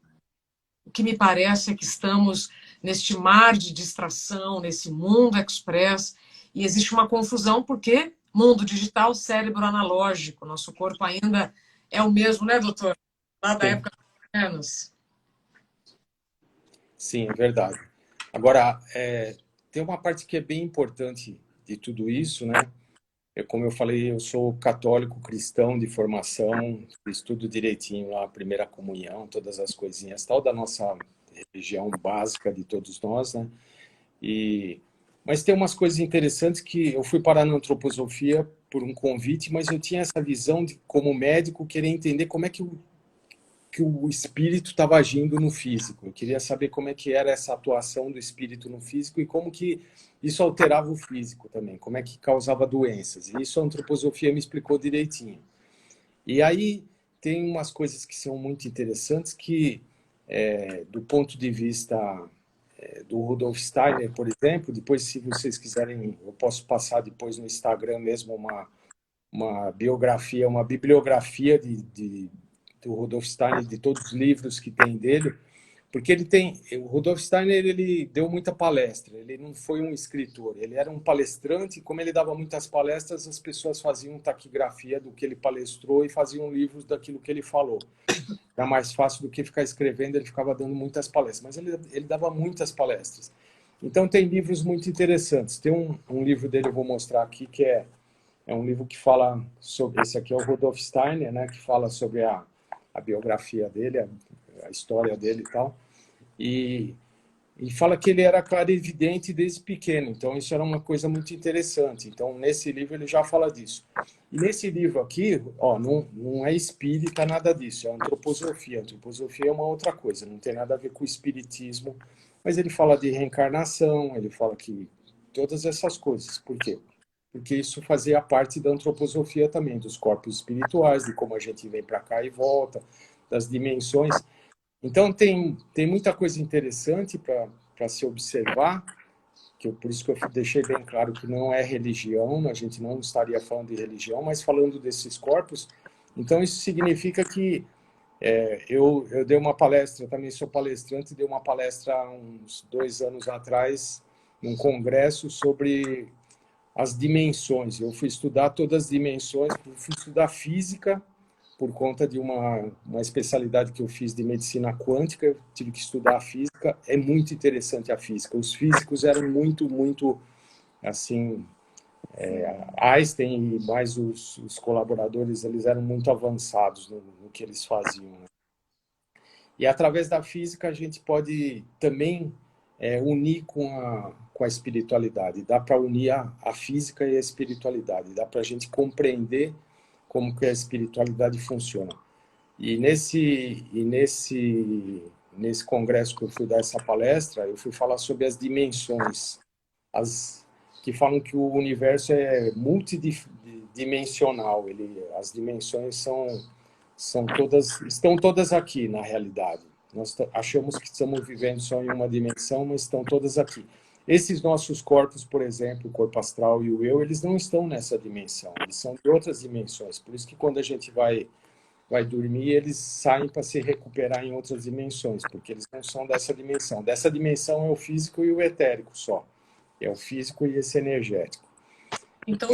o que me parece é que estamos neste mar de distração, nesse mundo express, e existe uma confusão porque mundo digital, cérebro analógico, nosso corpo ainda é o mesmo, né, doutor? Lá da época dos anos. Sim, é verdade. Agora, tem uma parte que é bem importante de tudo isso, né? Como eu falei, eu sou católico cristão de formação, estudo direitinho lá, a primeira comunhão, todas as coisinhas, tal da nossa religião básica de todos nós, né? Mas tem umas coisas interessantes que eu fui parar na antroposofia por um convite, mas eu tinha essa visão de, como médico, querer entender como é que o espírito estava agindo no físico. Eu queria saber como é que era essa atuação do espírito no físico e como que isso alterava o físico também, como é que causava doenças. E isso a antroposofia me explicou direitinho. E aí tem umas coisas que são muito interessantes que, do ponto de vista do Rudolf Steiner, por exemplo, depois, se vocês quiserem, eu posso passar depois no Instagram mesmo uma biografia, uma bibliografia do Rudolf Steiner, de todos os livros que tem dele, porque o Rudolf Steiner, ele deu muita palestra, ele não foi um escritor, ele era um palestrante, e como ele dava muitas palestras, as pessoas faziam taquigrafia do que ele palestrou e faziam livros daquilo que ele falou. Era mais fácil do que ficar escrevendo, ele ficava dando muitas palestras, mas ele dava muitas palestras. Então tem livros muito interessantes. Tem um livro dele, eu vou mostrar aqui, que é um livro que fala sobre, esse aqui é o Rudolf Steiner, né, que fala sobre a biografia dele, a história dele e tal, e fala que ele era clarividente desde pequeno, então isso era uma coisa muito interessante. Então nesse livro ele já fala disso. E nesse livro aqui, ó, não é espírita, nada disso, é antroposofia. A antroposofia é uma outra coisa, não tem nada a ver com o espiritismo, mas ele fala de reencarnação, ele fala que todas essas coisas. Por quê? Porque isso fazia parte da antroposofia também, dos corpos espirituais, de como a gente vem para cá e volta, das dimensões. Então, tem muita coisa interessante para se observar, por isso que eu deixei bem claro que não é religião, a gente não estaria falando de religião, mas falando desses corpos. Então, isso significa que eu dei uma palestra, também sou palestrante, dei uma palestra há uns 2 anos atrás, num congresso sobre as dimensões. Eu fui estudar todas as dimensões, fui estudar física, por conta de uma especialidade que eu fiz de medicina quântica, eu tive que estudar a física. É muito interessante a física. Os físicos eram muito, muito, assim, Einstein e mais os colaboradores, eles eram muito avançados no que eles faziam. E através da física a gente pode também unir com a espiritualidade. Dá para unir a física e a espiritualidade. Dá para a gente compreender como que a espiritualidade funciona. E nesse congresso que eu fui dar essa palestra, eu fui falar sobre as dimensões, que falam que o universo é multidimensional. As dimensões estão todas aqui, na realidade. Nós achamos que estamos vivendo só em uma dimensão, mas estão todas aqui. Esses nossos corpos, por exemplo, o corpo astral e o eu, eles não estão nessa dimensão, eles são de outras dimensões. Por isso que quando a gente vai dormir, eles saem para se recuperar em outras dimensões, porque eles não são dessa dimensão. Dessa dimensão é o físico e o etérico só. É o físico e esse energético. Então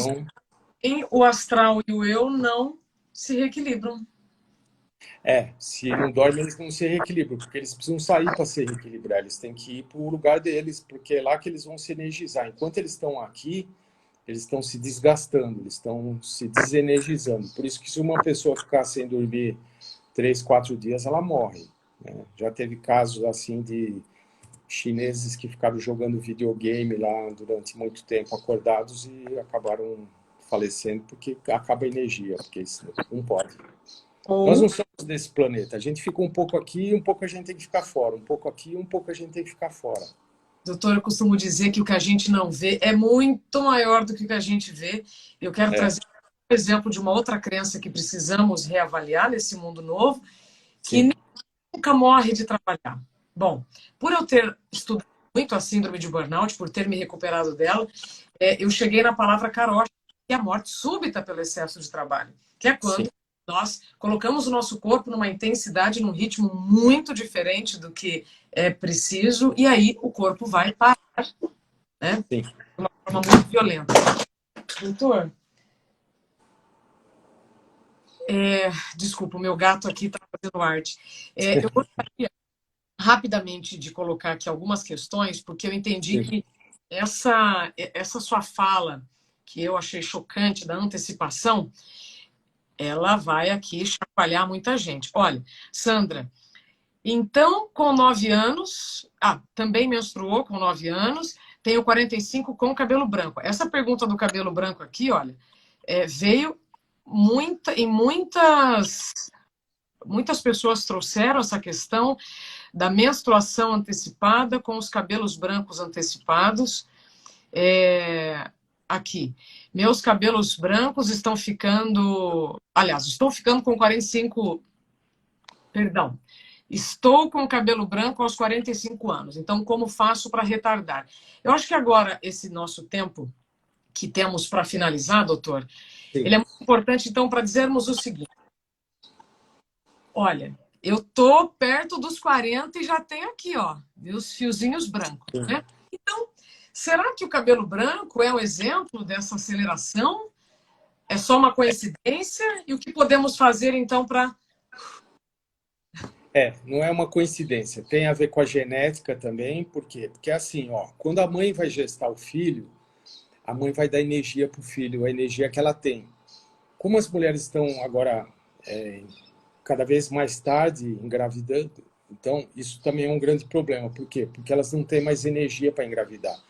o astral e o eu não se reequilibram. Se não dorme, eles não se reequilibram, porque eles precisam sair para se reequilibrar, eles têm que ir para o lugar deles, porque é lá que eles vão se energizar. Enquanto eles estão aqui, eles estão se desgastando, eles estão se desenergizando. Por isso que se uma pessoa ficar sem dormir 3, 4 dias, ela morre, né? Já teve casos assim de chineses que ficaram jogando videogame lá durante muito tempo acordados e acabaram falecendo porque acaba a energia, porque isso não pode. Nós Ou, não somos desse planeta. A gente fica um pouco aqui, um pouco a gente tem que ficar fora. Um pouco aqui, um pouco a gente tem que ficar fora. doutor, eu costumo dizer que o que a gente não vê é muito maior do que o que a gente vê. Eu quero É, trazer um exemplo de uma outra crença que precisamos reavaliar nesse mundo novo, que sim, nunca morre de trabalhar. Bom, por eu ter estudado muito a síndrome de burnout, por ter me recuperado dela, eu cheguei na palavra carocha, que é a morte súbita pelo excesso de trabalho, que é sim, quando nós colocamos o nosso corpo numa intensidade, num ritmo muito diferente do que é preciso, e aí o corpo vai parar, né, de sim. uma forma muito violenta. Doutor, desculpa, o meu gato aqui está fazendo arte. Eu gostaria rapidamente de colocar aqui algumas questões, porque eu entendi Sim. que essa sua fala, que eu achei chocante, da antecipação, ela vai aqui chacoalhar muita gente. Olha, Sandra, então, com 9 anos, também menstruou com 9 anos, tenho 45 com cabelo branco. Essa pergunta do cabelo branco aqui, olha, veio em muitas pessoas trouxeram essa questão da menstruação antecipada com os cabelos brancos antecipados. Aqui, meus cabelos brancos estão ficando, aliás, estou ficando com 45, perdão, estou com o cabelo branco aos 45 anos, então como faço para retardar? Eu acho que agora, esse nosso tempo que temos para finalizar, doutor, ele é Sim. muito importante, então, para dizermos o seguinte: olha, eu tô perto dos 40 e já tenho aqui, ó, meus fiozinhos brancos, né? Então, será que o cabelo branco é um exemplo dessa aceleração? É só uma coincidência? E o que podemos fazer, então, para... Não é uma coincidência. Tem a ver com a genética também. Por quê? Porque assim, ó, quando a mãe vai gestar o filho, a mãe vai dar energia para o filho, a energia que ela tem. Como as mulheres estão agora cada vez mais tarde engravidando, então isso também é um grande problema. Por quê? Porque elas não têm mais energia para engravidar.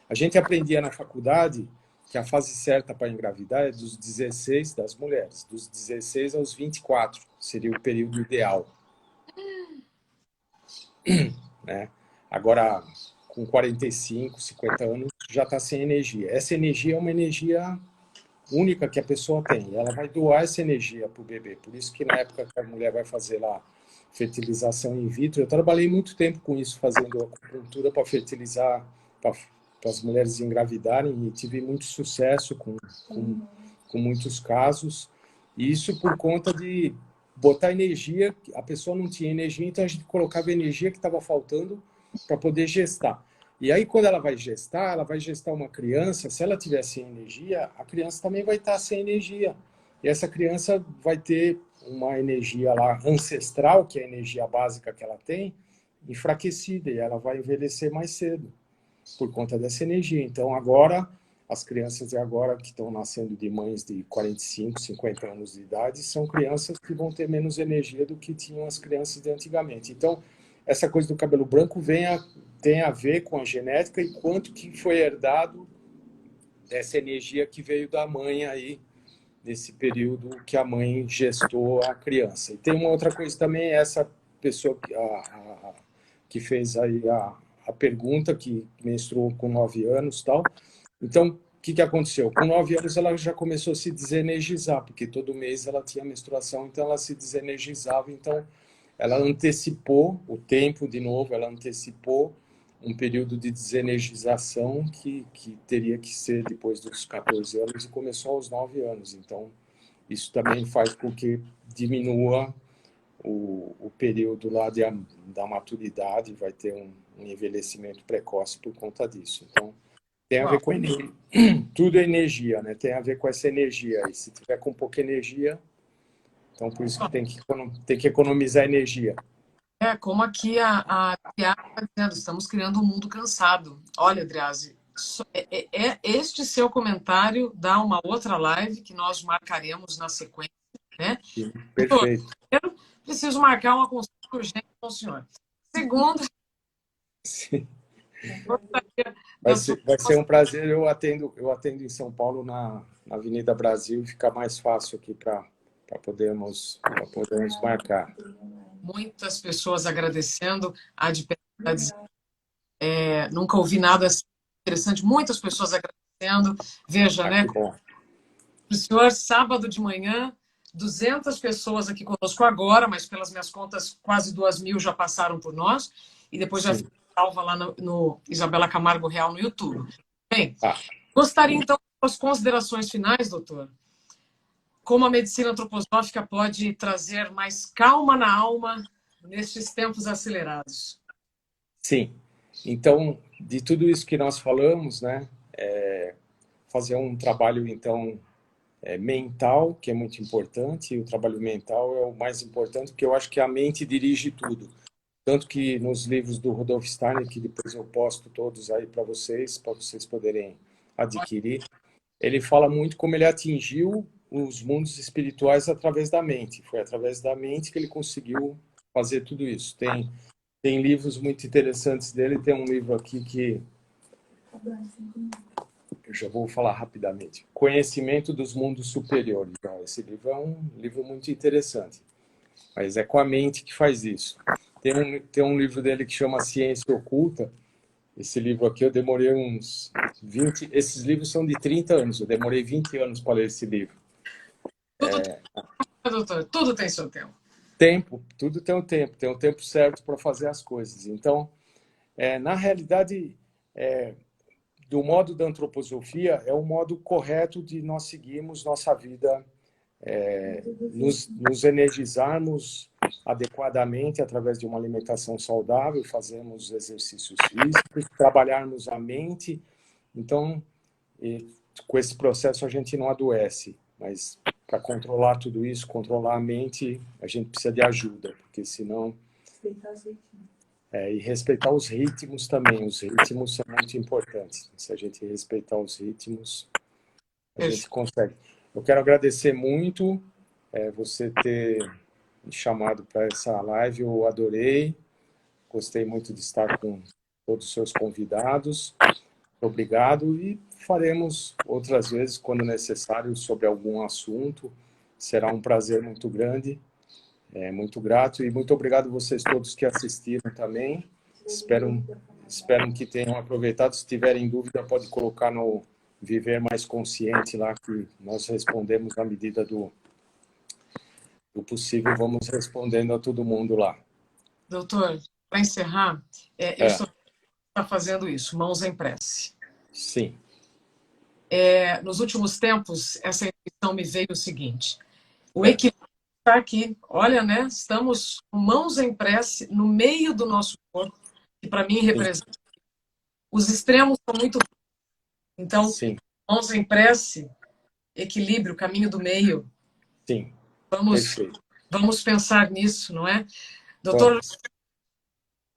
A gente aprendia na faculdade que a fase certa para engravidar é dos 16 das mulheres, dos 16 aos 24, seria o período ideal, né? Agora, com 45, 50 anos, já está sem energia. Essa energia é uma energia única que a pessoa tem. Ela vai doar essa energia para o bebê. Por isso que na época que a mulher vai fazer lá fertilização in vitro, eu trabalhei muito tempo com isso, fazendo acupuntura para fertilizar, para as mulheres engravidarem, e tive muito sucesso com muitos casos. E isso por conta de botar energia, a pessoa não tinha energia, então a gente colocava a energia que estava faltando para poder gestar. E aí, quando ela vai gestar uma criança, se ela tiver sem energia, a criança também vai estar sem energia. E essa criança vai ter uma energia lá ancestral, que é a energia básica que ela tem, enfraquecida, e ela vai envelhecer mais cedo por conta dessa energia. Então, agora, as crianças de agora que estão nascendo de mães de 45, 50 anos de idade, são crianças que vão ter menos energia do que tinham as crianças de antigamente. Então, essa coisa do cabelo branco tem a ver com a genética e quanto que foi herdado dessa energia que veio da mãe aí, nesse período que a mãe gestou a criança. E tem uma outra coisa também, essa pessoa que fez aí a pergunta, que menstruou com 9 anos e tal. Então, o que aconteceu? Com 9 anos ela já começou a se desenergizar, porque todo mês ela tinha menstruação, então ela se desenergizava, então ela antecipou o tempo de novo, ela antecipou um período de desenergização que teria que ser depois dos 14 anos e começou aos 9 anos. Então, isso também faz com que diminua o período lá da maturidade, vai ter um envelhecimento precoce por conta disso. Então, tem a ver Uau. com energia. Tudo é energia, né? Tem a ver com essa energia. E se tiver com pouca energia, então por isso que tem que economizar energia. Como aqui a Adriana está dizendo, estamos criando um mundo cansado. Olha, Adriane, este seu comentário dá uma outra live que nós marcaremos na sequência, né? Sim, Doutor, perfeito. primeiro, preciso marcar uma consulta urgente com o senhor. Segundo, Sim. Gostaria Vai da sua... ser um prazer. Eu atendo em São Paulo, na Avenida Brasil, fica mais fácil aqui para podermos marcar. Muitas pessoas agradecendo a de nunca ouvi nada assim interessante. Muitas pessoas agradecendo. Veja, né? Que bom. O senhor, sábado de manhã, 200 pessoas aqui conosco agora, mas pelas minhas contas, quase 2.000 já passaram por nós. E depois já fica salva lá no Isabela Camargo Real no YouTube. Bem, gostaria então das considerações finais, doutor. Como a medicina antroposófica pode trazer mais calma na alma nestes tempos acelerados? Sim. Então, de tudo isso que nós falamos, né, fazer um trabalho, então, mental, que é muito importante, e o trabalho mental é o mais importante, porque eu acho que a mente dirige tudo. Tanto que nos livros do Rudolf Steiner, que depois eu posto todos aí para vocês poderem adquirir, ele fala muito como ele atingiu os mundos espirituais através da mente. Foi através da mente que ele conseguiu fazer tudo isso. Tem livros muito interessantes dele, tem um livro aqui que eu já vou falar rapidamente. Conhecimento dos Mundos Superiores. Esse livro é um livro muito interessante, mas é com a mente que faz isso. Tem um livro dele que chama Ciência Oculta. Esse livro aqui eu demorei uns 20... Esses livros são de 30 anos, eu demorei 20 anos para ler esse livro. Doutor, tudo tem seu tempo. Tudo tem um tempo certo para fazer as coisas. Então, na realidade, do modo da antroposofia, é o modo correto de nós seguirmos nossa vida, nos energizarmos adequadamente através de uma alimentação saudável, fazermos exercícios físicos, trabalharmos a mente. Então, com esse processo a gente não adoece, mas para controlar tudo isso, controlar a mente, a gente precisa de ajuda, porque senão... e respeitar os ritmos também. Os ritmos são muito importantes. Se a gente respeitar os ritmos, a gente consegue. Eu quero agradecer muito você ter me chamado para essa live. Eu adorei. Gostei muito de estar com todos os seus convidados. Obrigado. E faremos outras vezes, quando necessário, sobre algum assunto. Será um prazer muito grande. Muito grato e muito obrigado a vocês todos que assistiram também. Espero que tenham aproveitado. Se tiverem dúvida, pode colocar no Viver Mais Consciente lá, que nós respondemos à medida do possível. Vamos respondendo a todo mundo lá. Doutor, para encerrar, eu estou fazendo isso, mãos em prece. Sim. Nos últimos tempos, essa intuição me veio o seguinte: o equilíbrio está aqui. Olha, né? Estamos com mãos em prece no meio do nosso corpo, que para mim representa. Os extremos são muito. Então, sim, mãos em prece, equilíbrio, caminho do meio. Sim. Vamos pensar nisso, não é? Doutor,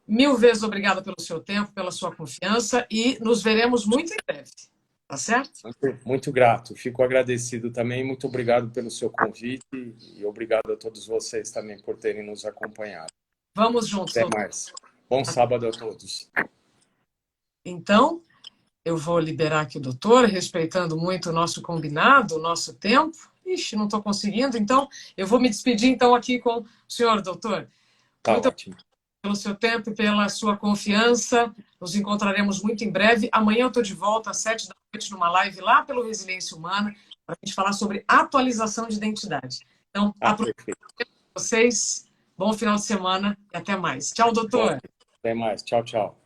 mil vezes obrigada pelo seu tempo, pela sua confiança e nos veremos muito em breve. Tá certo? Muito grato. Fico agradecido também. Muito obrigado pelo seu convite e obrigado a todos vocês também por terem nos acompanhado. Vamos juntos. Até mais. Bom sábado a todos. Então, eu vou liberar aqui o doutor, respeitando muito o nosso combinado, o nosso tempo. Ixi, não estou conseguindo. Então, eu vou me despedir então aqui com o senhor, doutor. Tá muito ótimo. Pelo seu tempo e pela sua confiança. Nos encontraremos muito em breve. Amanhã eu estou de volta às 7 da noite numa live lá pelo Resiliência Humana para a gente falar sobre atualização de identidade. Então, aproveito vocês. Bom final de semana e até mais. Tchau, doutor. Até mais. Tchau, tchau.